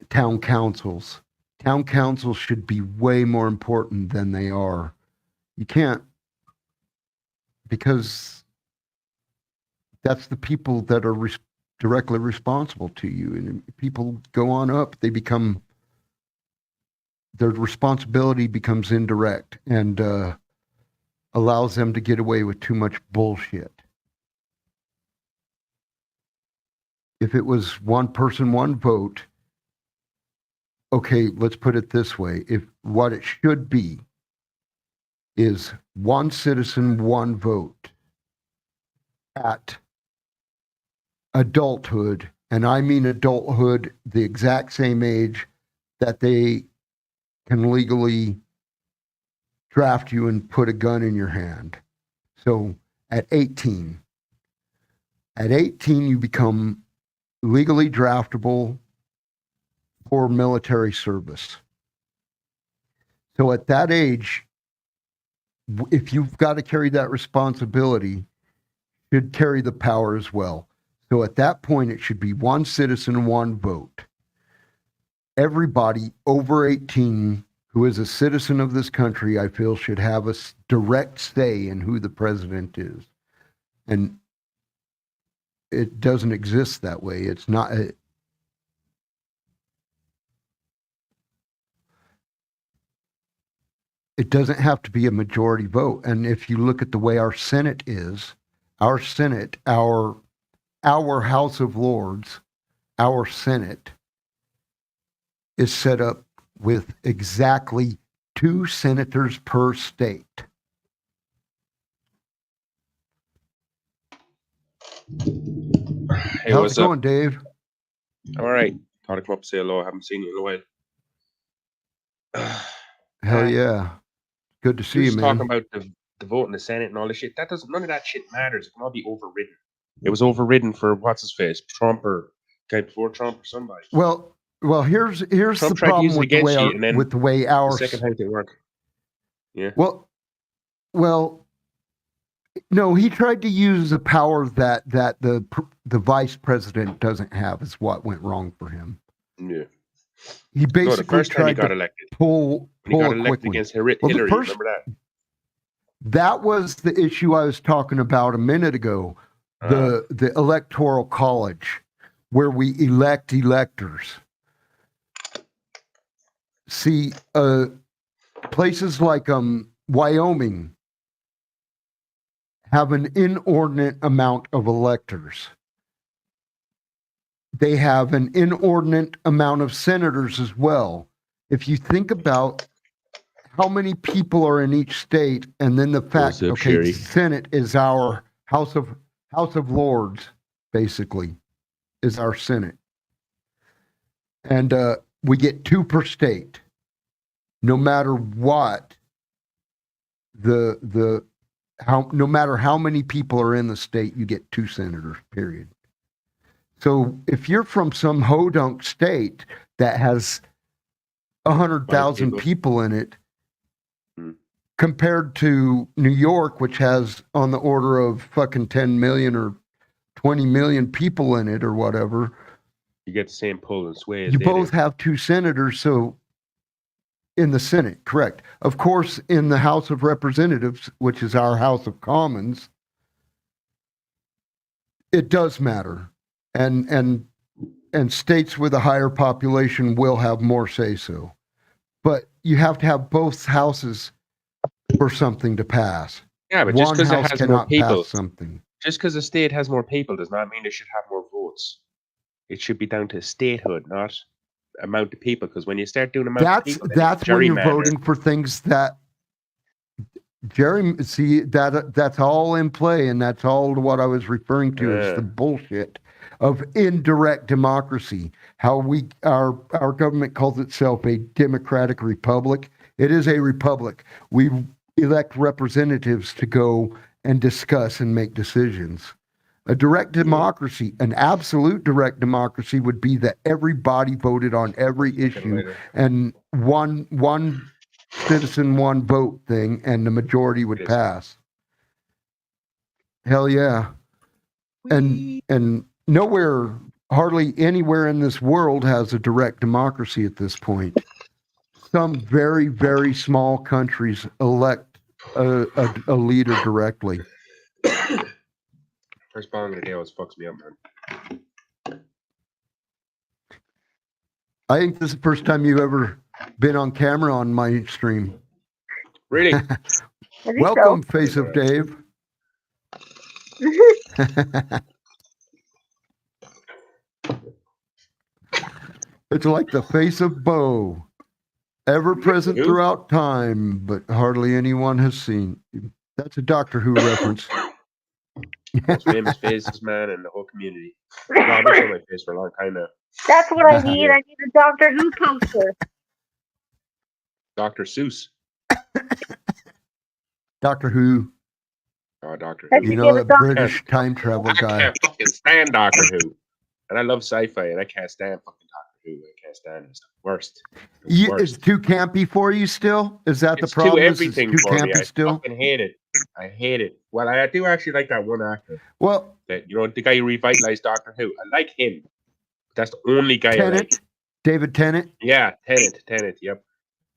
town councils. Town councils should be way more important than they are. You can't, because that's the people that are directly responsible to you. And people go on up, they become, their responsibility becomes indirect and allows them to get away with too much bullshit. If it was one person, one vote, okay, let's put it this way. If what it should be is one citizen, one vote at adulthood, and I mean adulthood, the exact same age that they can legally draft you and put a gun in your hand. So at 18, you become legally draftable for military service. So at that age, if you've got to carry that responsibility, should carry the power as well. So at that point, it should be one citizen, one vote. Everybody over 18 who is a citizen of this country, I feel, should have a direct say in who the president is. And it doesn't exist that way. It's not. It doesn't have to be a majority vote. And if you look at the way our Senate is, our Senate, our House of Lords, our Senate is set up with exactly 2 senators per state. Hey, How's what's it up? going, Dave? All right. Thought I'd come up and say hello. I haven't seen you in a while. Hell yeah. Good to see you, Just talking man. about the vote in the Senate and all this shit. None of that shit matters. It can all be overridden. It was overridden for what's his face, Trump or guy before Trump or somebody. Well, here's Trump the tried to problem use it with the way against you, and then the our second time it didn't work. Yeah. Well, no, he tried to use the power that the vice president doesn't have is what went wrong for him. Yeah. He No, basically the first time he tried got to elected. pull When he got a quick elected one. against Hillary, Well, the first, remember that? that was the issue I was talking about a minute ago. The electoral college, where we elect electors. See, places like Wyoming have an inordinate amount of electors. They have an inordinate amount of senators as well. If you think about how many people are in each state, and then the fact, up, okay, Sherry? Senate is our House of Lords, basically, is our Senate. And we get 2 per state. No matter what, no matter how many people are in the state, you get 2 senators, period. So if you're from some hodunk state that has 100,000 people in it, compared to New York, which has on the order of fucking 10 million or 20 million people in it or whatever. You get the same pull and sway as You they both do. have 2 senators, so in the Senate, correct. Of course, in the House of Representatives, which is our House of Commons, it does matter. And states with a higher population will have more say-so. But you have to have both houses for something to pass. Yeah, but just One because it house has more cannot people, pass something. just because a state has more people does not mean they should have more votes. It should be down to statehood, not amount of people. Because when you start doing amount of people, then you can That's when you're gerrymander. voting for things that that's all in play, and that's all what I was referring to as the bullshit of indirect democracy. How our government calls itself a democratic republic. It is a republic. We elect representatives to go and discuss and make decisions. A direct democracy, an absolute direct democracy, would be that everybody voted on every issue, and one citizen, one vote thing, and the majority would pass. Hell yeah. And nowhere, hardly anywhere in this world has a direct democracy at this point. Some very, very small countries elect a leader directly. First bong of the day always fucks me up, man. I think this is the first time you've ever been on camera on my stream. Really? Welcome, Face of Dave. It's like the face of Bo, ever present throughout time, but hardly anyone has seen. That's a Doctor Who reference. Most famous faces, man, in the whole community. No, I've been showing my face for a long time now. That's what I need. I need a Doctor Who poster. Dr. Seuss. Doctor Who. Oh, Doctor That's Who. You know, the British time travel I guy. can't fucking stand Doctor Who. And I love sci-fi, and I can't stand fucking Doctor Who. I can't stand it. It's the worst. It's too campy for you still? Is that It's the problem? too everything it's too for campy me. I still? fucking hate it. I hate it. Well, I do actually like that one actor. Well, that the guy who revitalized Doctor Who. I like him. That's the only guy I like. David Tennant? Yeah, Tennant, yep.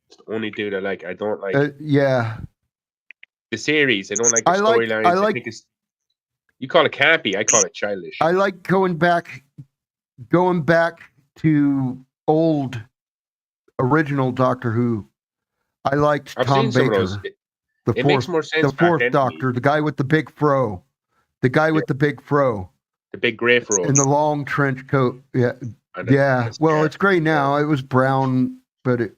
It's the only dude I like. I don't like yeah. the series. I don't like the storylines. I think it's, you call it campy, I call it childish. I like going back to old original Doctor Who. I liked Tom Baker. It makes more sense. The fourth Doctor, the guy with the big fro. The guy with the big fro. The big gray fro. In the long trench coat. Yeah. Yeah. Well, it's gray now. It was brown, but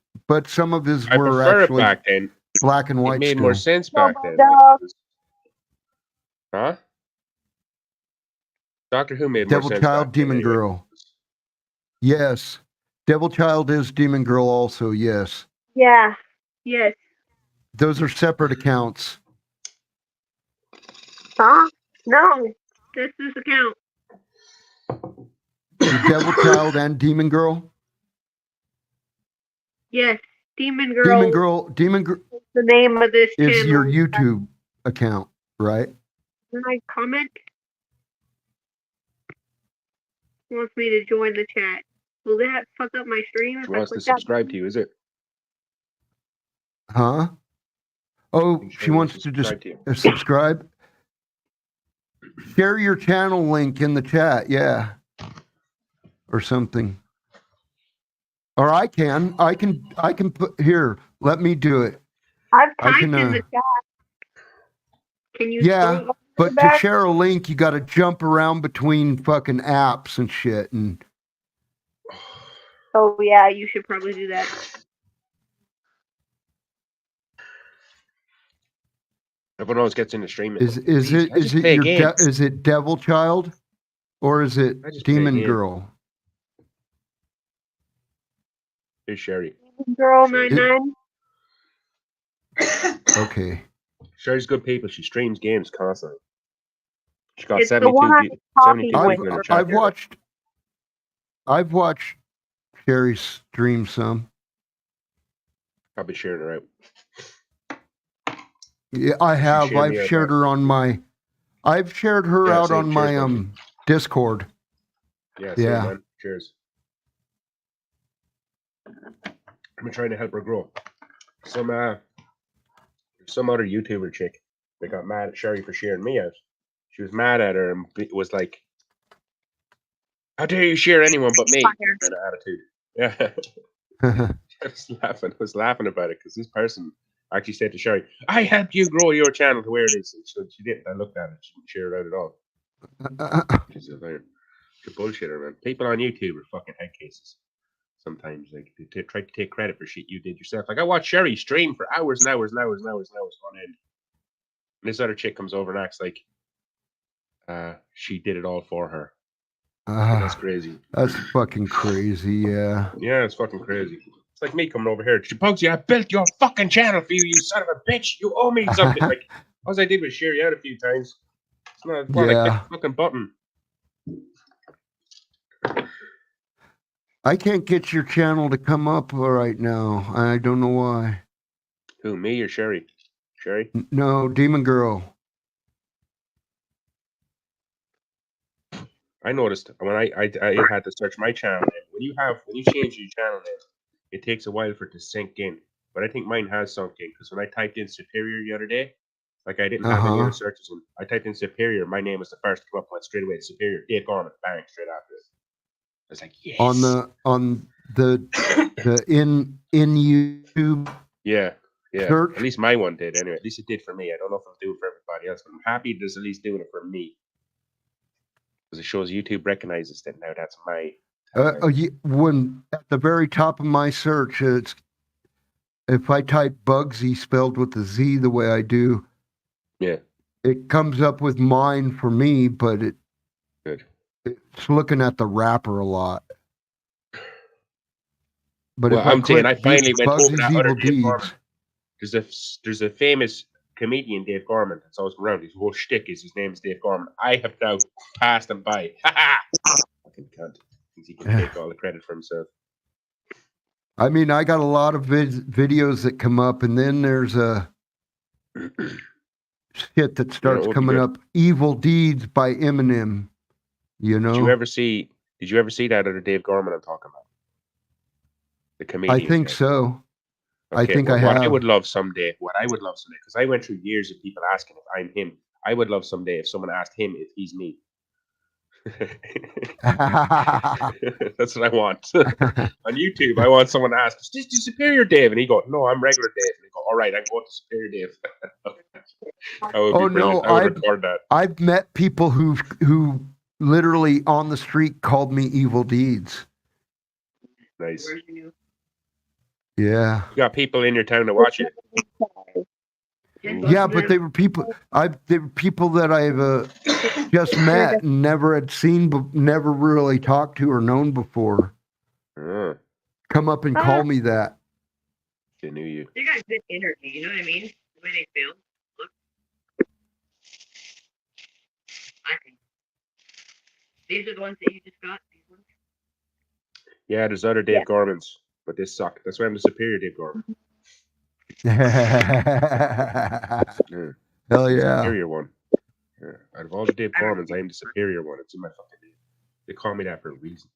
some of his were actually back then. Black and white. It made still. more sense back then. Huh? Doctor Who made more sense. Devil Child, Demon Girl. Yes. Devil Child is Demon Girl also, yes. Yeah. Yes. Those are separate accounts. Huh? No. This is account. Devil Child and Demon Girl? Yes. Demon Girl. Demon Girl. The name of this is channel. your YouTube account, right? Can I comment? He wants me to join the chat. Will that fuck up my stream? She wants to subscribe to you, is it? Huh? Oh, she wants to just subscribe? Share your channel link in the chat, yeah. Or something. Or I can put here, let me do it. I've typed in the chat. Can you but to share a link, you got to jump around between fucking apps and shit. And oh yeah, you should probably do that. Everyone always gets into streaming. Is it Devil Child, or is it Demon Girl? Here's Sherry. Girl 99. Okay. Sherry's good people. She streams games constantly. She got It's 72 people in the chat. I've watched Sherry stream some. Probably sharing her out. Yeah, I have. I've shared her on my. I've shared her out on my Discord. Yeah, see, Yeah. man. Cheers. I've been trying to help her grow. Some other YouTuber chick that got mad at Sherry for sharing me out. She was mad at her and was like, "How dare you share anyone but me?" Fire. Kind of attitude. Yeah. I was laughing about it because this person actually said to Sherry, "I helped you grow your channel to where it is." And she didn't. I looked at it. She didn't share it out at all. She's a bullshitter, man. People on YouTube are fucking head cases. Sometimes like they try to take credit for shit you did yourself. Like I watched Sherry stream for hours and hours and hours and hours and hours on end. And this other chick comes over and acts like she did it all for her. That's crazy. That's fucking crazy, yeah. Yeah, it's fucking crazy. It's like me coming over here. Bugsy, I built your fucking channel for you, you son of a bitch. You owe me something. Like all I did was share you out a few times. It's not like Yeah. a fucking button. I can't get your channel to come up right now. I don't know why. Who, me or Sherry? Sherry? No, Demon Girl. I noticed when I had to search my channel name. When you change your channel name, it takes a while for it to sink in. But I think mine has sunk in because when I typed in Superior the other day, like I didn't have any other searches, and I typed in Superior. My name was the first to come up, went straight away. Superior, Dave Gorman, bang, straight after it. I was like, yes. On the in YouTube. Yeah. Search? At least my one did anyway. At least it did for me. I don't know if it'll do it for everybody else, but I'm happy it's at least doing it for me. Because it shows YouTube recognizes that now that's my When at the very top of my search, it's if I type Bugsy spelled with a Z the way I do, yeah, it comes up with mine for me, but it's looking at the rapper a lot. But well, I'm saying I finally went over that other Dave Deeds. Gorman. There's a famous comedian, Dave Gorman, that's always around. His whole shtick is his name is Dave Gorman. I have now passed him by. Fucking cunt. Thinks he can take all the credit for himself. I mean, I got a lot of videos that come up, and then there's a shit that starts coming up. Evil Deeds by Eminem. You know? Did you ever see that other Dave Gorman I'm talking about? The comedian. I think so. Okay, I think I have. what I would love someday, because I went through years of people asking if I'm him. I would love someday if someone asked him if he's me. That's what I want. On YouTube, I want someone to ask, is this the Superior Dave? And he go, no, I'm regular Dave. And he go, all right, I'm going to Superior Dave. That would be brilliant. I would record that. I've met people who literally on the street called me Evil Deeds. Nice. Yeah. You got people in your town to watch it. Yeah, but they were people. They were people that I've just met and never had seen, but never really talked to or known before. Come up and call me that. They knew you. They got good energy. You know what I mean? The way they feel. Look. I think these are the ones that you just got. These ones. Yeah, there's other Dave Gormans, but they suck. That's why I'm the Superior Dave Gorman. Hell yeah. Superior one. Yeah. Out of all the Dave Gormans, I am the superior one. It's in my fucking name. They call me that for a reason.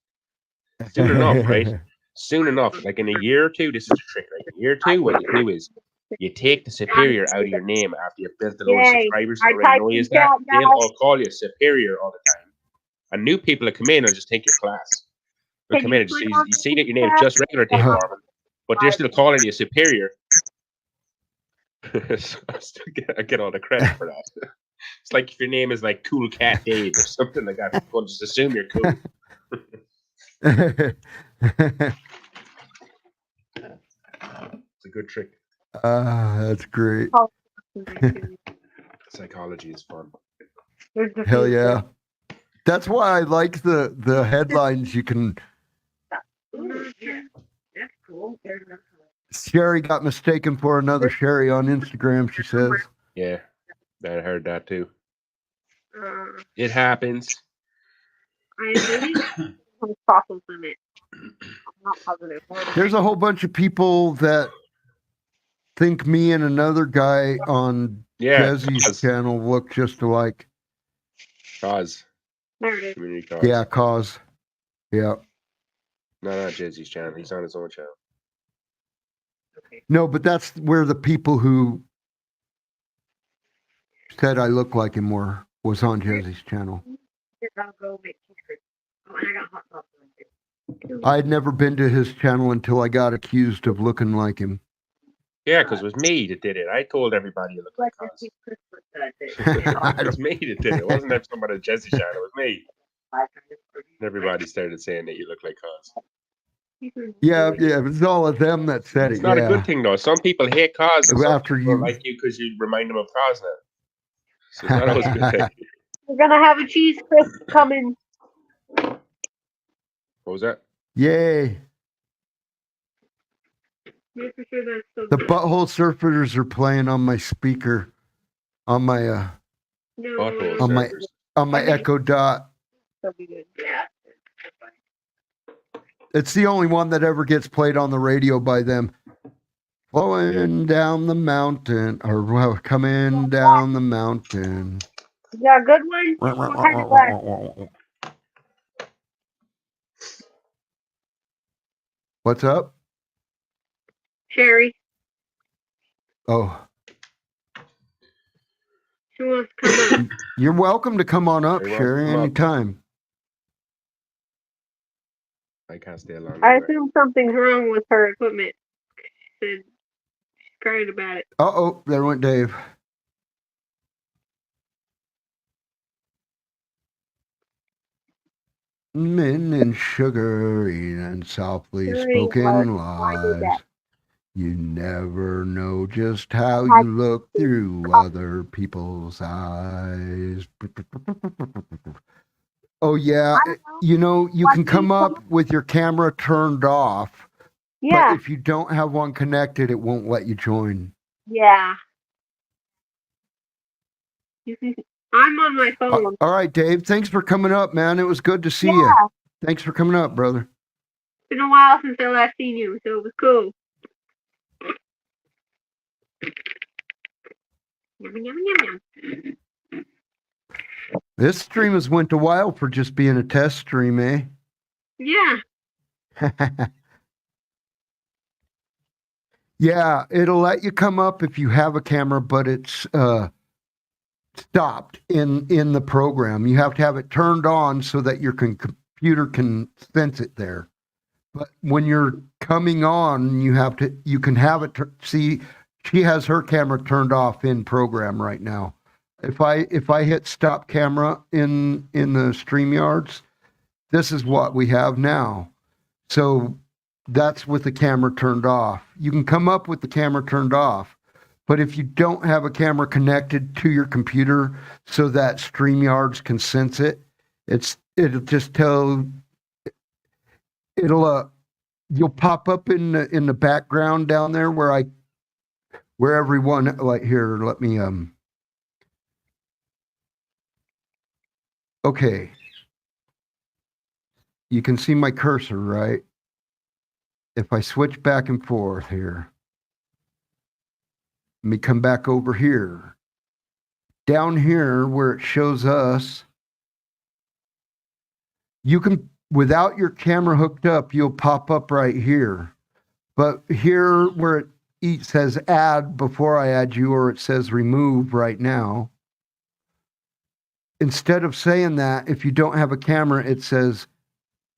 Soon enough, right? Soon enough, like in a year or two, this is the trick, right? In a year or two, what you do is you take the superior out of your name after you've built a load of subscribers and already know you as that. They'll all call you superior all the time. And new people that come in will just think you're class. They'll come in and just, you see that your name is just regular Dave Gorman, but they're still calling you superior. So I get all the credit for that. It's like if your name is like Cool Cat Dave or something like that, people just assume you're cool. It's a good trick. That's great. Psychology is fun. Hell yeah. That's why I like the headlines you can. Ooh, yeah. That's cool. Sherry got mistaken for another Sherry on Instagram, she says. Yeah, I heard that too. It happens. Crossing limit. I'm not positive. There's a whole bunch of people that think me and another guy on Desi's channel look just alike. Cause There it is. Community cause. Yeah, cause. Yeah. No, not Jizzy's channel. He's on his own channel. No, but that's where the people who said I look like him was on Jesse's channel. I'll go make cheese. Oh, and I got hot sauce on it. I had never been to his channel until I got accused of looking like him. Yeah, because it was me that did it. I told everybody you look like cause. It was me that did it. It wasn't that somebody at Jesse's channel. It was me. And everybody started saying that you look like cause. Yeah, it was all of them that said It's it. not Yeah. a good thing though. Some people hate cause. And some After people you like you because you remind them of cause now. So it's not always a good thing. We're gonna have a cheese crisp coming. What was that? Yay. Yeah, for sure that's so The good. Butthole Surfers are playing on my speaker, on my No, Butthole on my surfers. on my I think- Echo Dot. that'll be good. Yeah. It's the only one that ever gets played on the radio by them. Flowing down the mountain, or well, coming down the mountain. You got a good one? What kind of glass? What's up? Sherry. Oh, She wants to come up. you're welcome to come on up, You're welcome Sherry, to come up. anytime. I can't stay along. I assume something's wrong with her equipment. She said she's crying about it. Uh-oh, there went Dave. Men and sugar and softly Sherry, spoken why did lies. that? You never know just how you look through other people's eyes. Oh, yeah. You know, you can come up with your camera turned off, Yeah. but if you don't have one connected, it won't let you join. Yeah. I'm on my phone. All right, Dave. Thanks for coming up, man. It was good to see you. Thanks for coming up, brother. It's been a while since I last seen you, so it was cool. Yum, yum, yum, yum. This stream has went a while for just being a test stream, eh? Yeah. Yeah, it'll let you come up if you have a camera, but it's stopped in the program. You have to have it turned on so that your computer can sense it there. But when you're coming on, you can have it. See, she has her camera turned off in program right now. If I hit stop camera in the StreamYards, this is what we have now. So that's with the camera turned off. You can come up with the camera turned off, but if you don't have a camera connected to your computer so that StreamYards can sense it, it'll just tell. You'll pop up in the background down there where everyone, like, here, let me okay. You can see my cursor, right? If I switch back and forth here, let me come back over here. Down here where it shows us, you can, without your camera hooked up, you'll pop up right here. But here where it says add before I add you, or it says remove right now, instead of saying that, if you don't have a camera, it says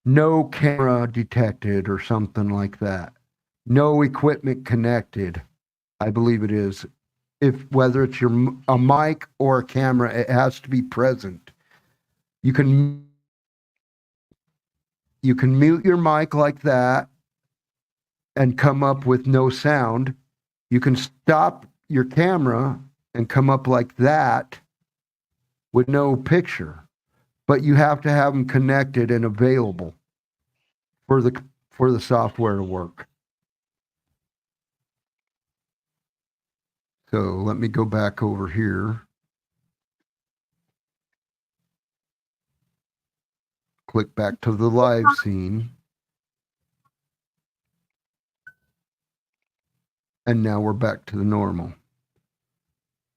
no camera detected or something like that. No equipment connected, I believe it is. Whether it's a mic or a camera, it has to be present. You can mute your mic like that and come up with no sound. You can stop your camera and come up like that with no picture, but you have to have them connected and available for the software to work. So let me go back over here. Click back to the live scene. And now we're back to the normal.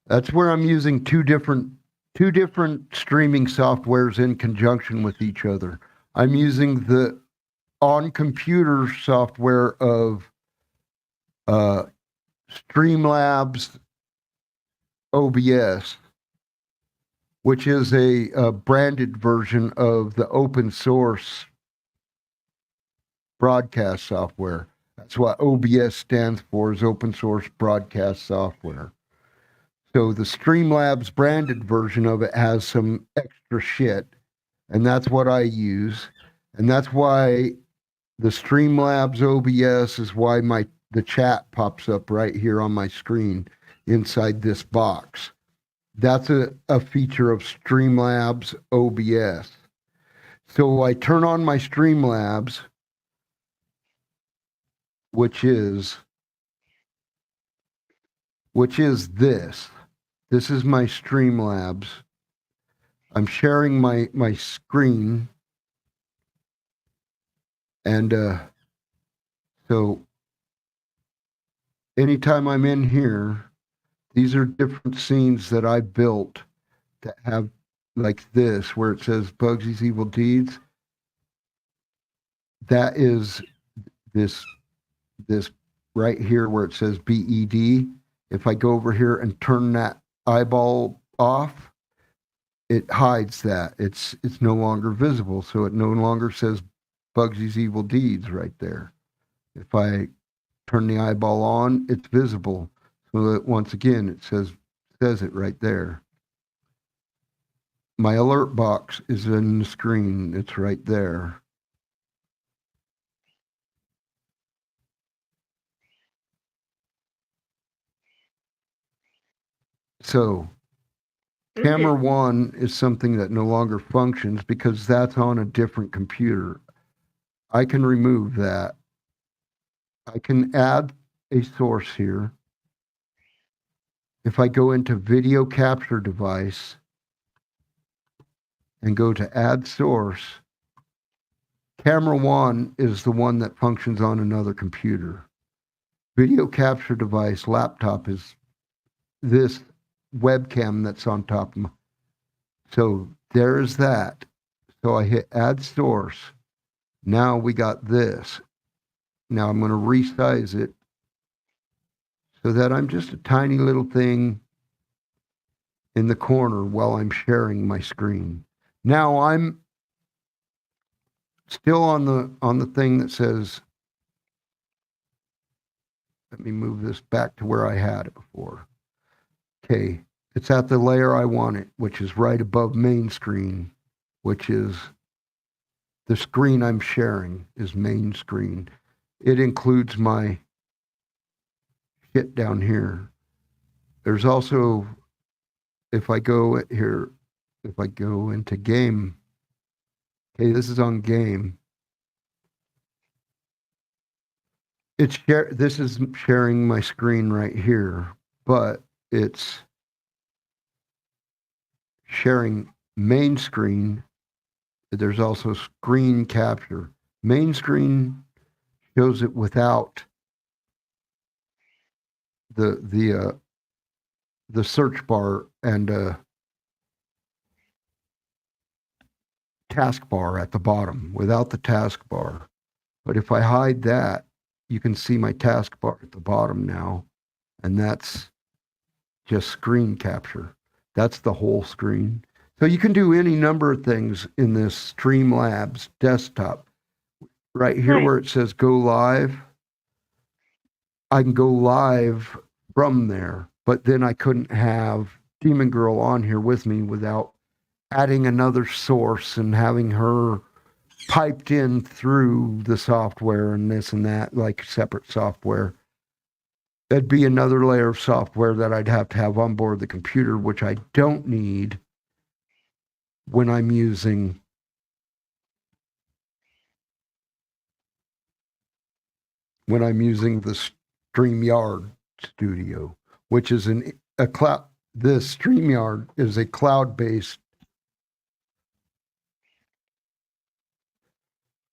That's where I'm using two different two different streaming softwares in conjunction with each other. I'm using the on-computer software of Streamlabs OBS, which is a branded version of the open source broadcast software. That's what OBS stands for, is open source broadcast software. So the Streamlabs branded version of it has some extra shit, and that's what I use. And that's why the Streamlabs OBS is why the chat pops up right here on my screen inside this box. That's a feature of Streamlabs OBS. So I turn on my Streamlabs, which is this. This is my Streamlabs. I'm sharing my screen. And so anytime I'm in here, these are different scenes that I built that have like this, where it says Bugsy's Evil Deeds. That is this right here where it says BED. If I go over here and turn that eyeball off, it hides that. It's no longer visible, so it no longer says Bugsy's Evil Deeds right there. If I turn the eyeball on, it's visible. So that once again, it says it right there. My alert box is in the screen. It's right there. So camera 1 is something that no longer functions because that's on a different computer. I can remove that. I can add a source here. If I go into video capture device and go to add source, camera 1 is the one that functions on another computer. Video capture device laptop is this webcam that's on top of my. So there's that. So I hit add source. Now we got this. Now I'm going to resize it so that I'm just a tiny little thing in the corner while I'm sharing my screen. Now I'm still on the thing that says, let me move this back to where I had it before. Okay, it's at the layer I want it, which is right above main screen, which is the screen I'm sharing is main screen. It includes my shit down here. There's also, if I go into game, okay, this is on game. This is sharing my screen right here, but it's sharing main screen. There's also screen capture. Main screen shows it without the search bar and task bar at the bottom, without the task bar. But if I hide that, you can see my task bar at the bottom now, and that's just screen capture. That's the whole screen. So you can do any number of things in this Streamlabs desktop. Right here where it says go live, I can go live from there, but then I couldn't have Demon Girl on here with me without adding another source and having her piped in through the software and this and that, like separate software. That'd be another layer of software that I'd have to have on board the computer, which I don't need when I'm using the StreamYard Studio, which is a cloud. This StreamYard is a cloud-based.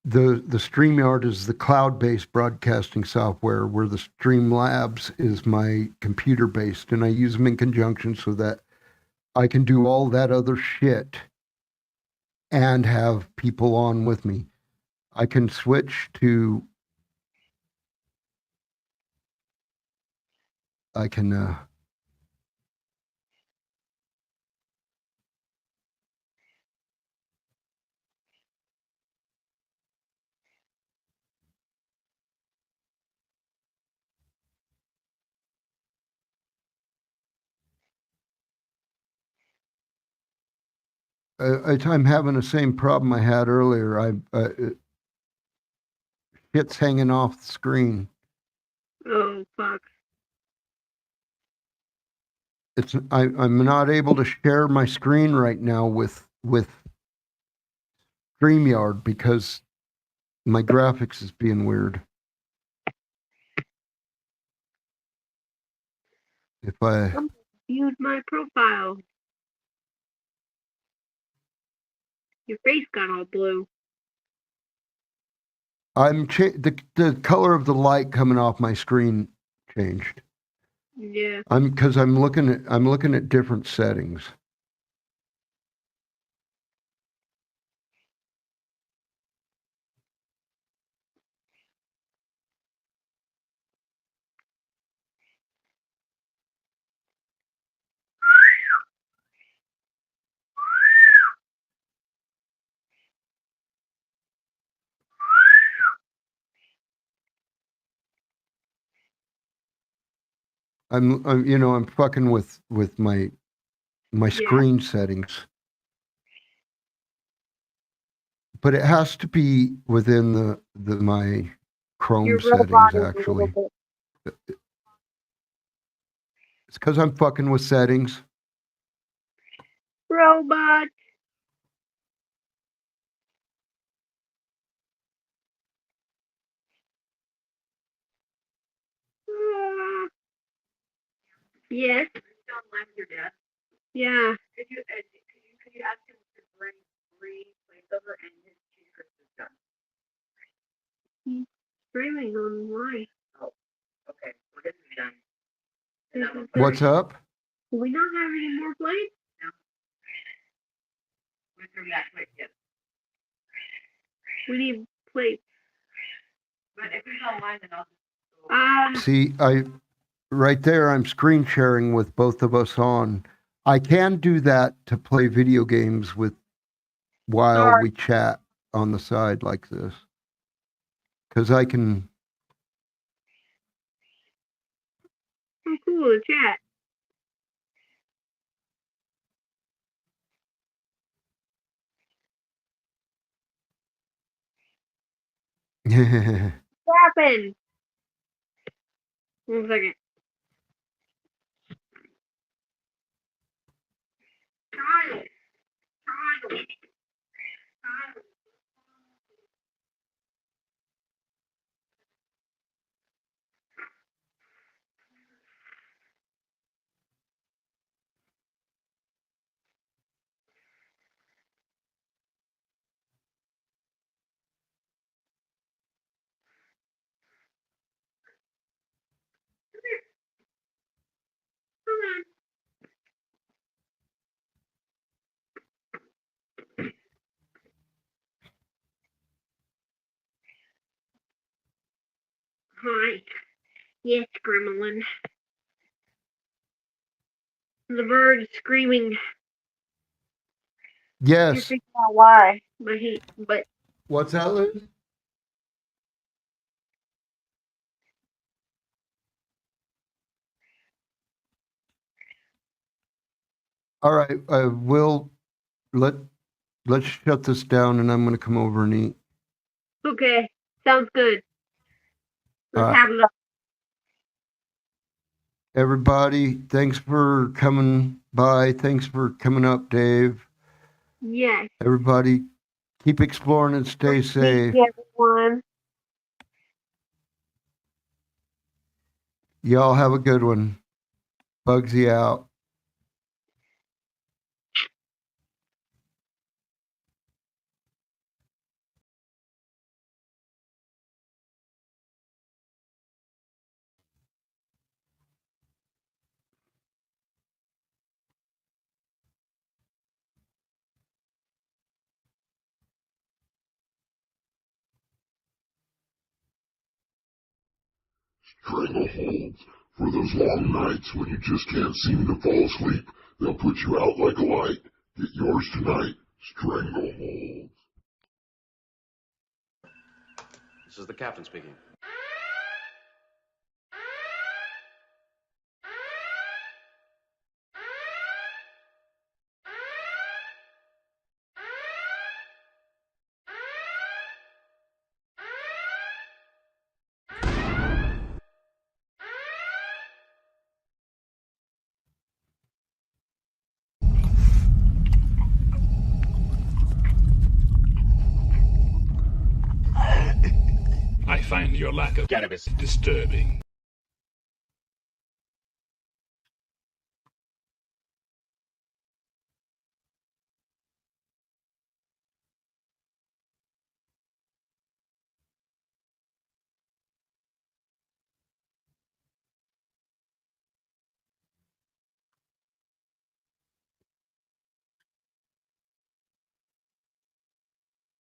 The StreamYard is the cloud-based broadcasting software, where the Streamlabs is my computer-based, and I use them in conjunction so that I can do all that other shit and have people on with me. I can switch to, I can, I'm having the same problem I had earlier. Shit's hanging off the screen. Oh, fuck. I'm not able to share my screen right now with StreamYard because my graphics is being weird. If I Viewed my profile. Your face got all blue. the color of the light coming off my screen changed. Yeah. I'm looking at different settings. I'm fucking with my screen settings. But it has to be within my Chrome Your settings robot is a little actually. bit. It's because I'm fucking with settings. Robot. Yes. Yeah. Could you ask him to bring 3 plates over and his cheese curds is done? He's streaming online. Oh, okay. Well, this is done. What's up? Do we not have any more plates? No. We threw that plate, yes. We need plates. But if he's online, then I'll just. See, right there, I'm screen sharing with both of us on. I can do that to play video games while we chat on the side like this. Because I can. Oh, cool, the chat. What happened? 1 second. Kyle. Hi. Yes, Gremlin. The bird is screaming. Yes. Can't figure out why, but What's that, Liz? All right, let's shut this down, and I'm going to come over and eat. okay, sounds good. Let's All right. have it. Everybody, thanks for coming by. Thanks for coming up, Dave. Yes. Everybody, keep exploring and stay safe. Thank you, everyone. Y'all have a good one. Bugsy out. strangleholds. For those long nights when you just can't seem to fall asleep, they'll put you out like a light. Get yours tonight, strangleholds. This is the captain speaking. I find your lack of cannabis disturbing.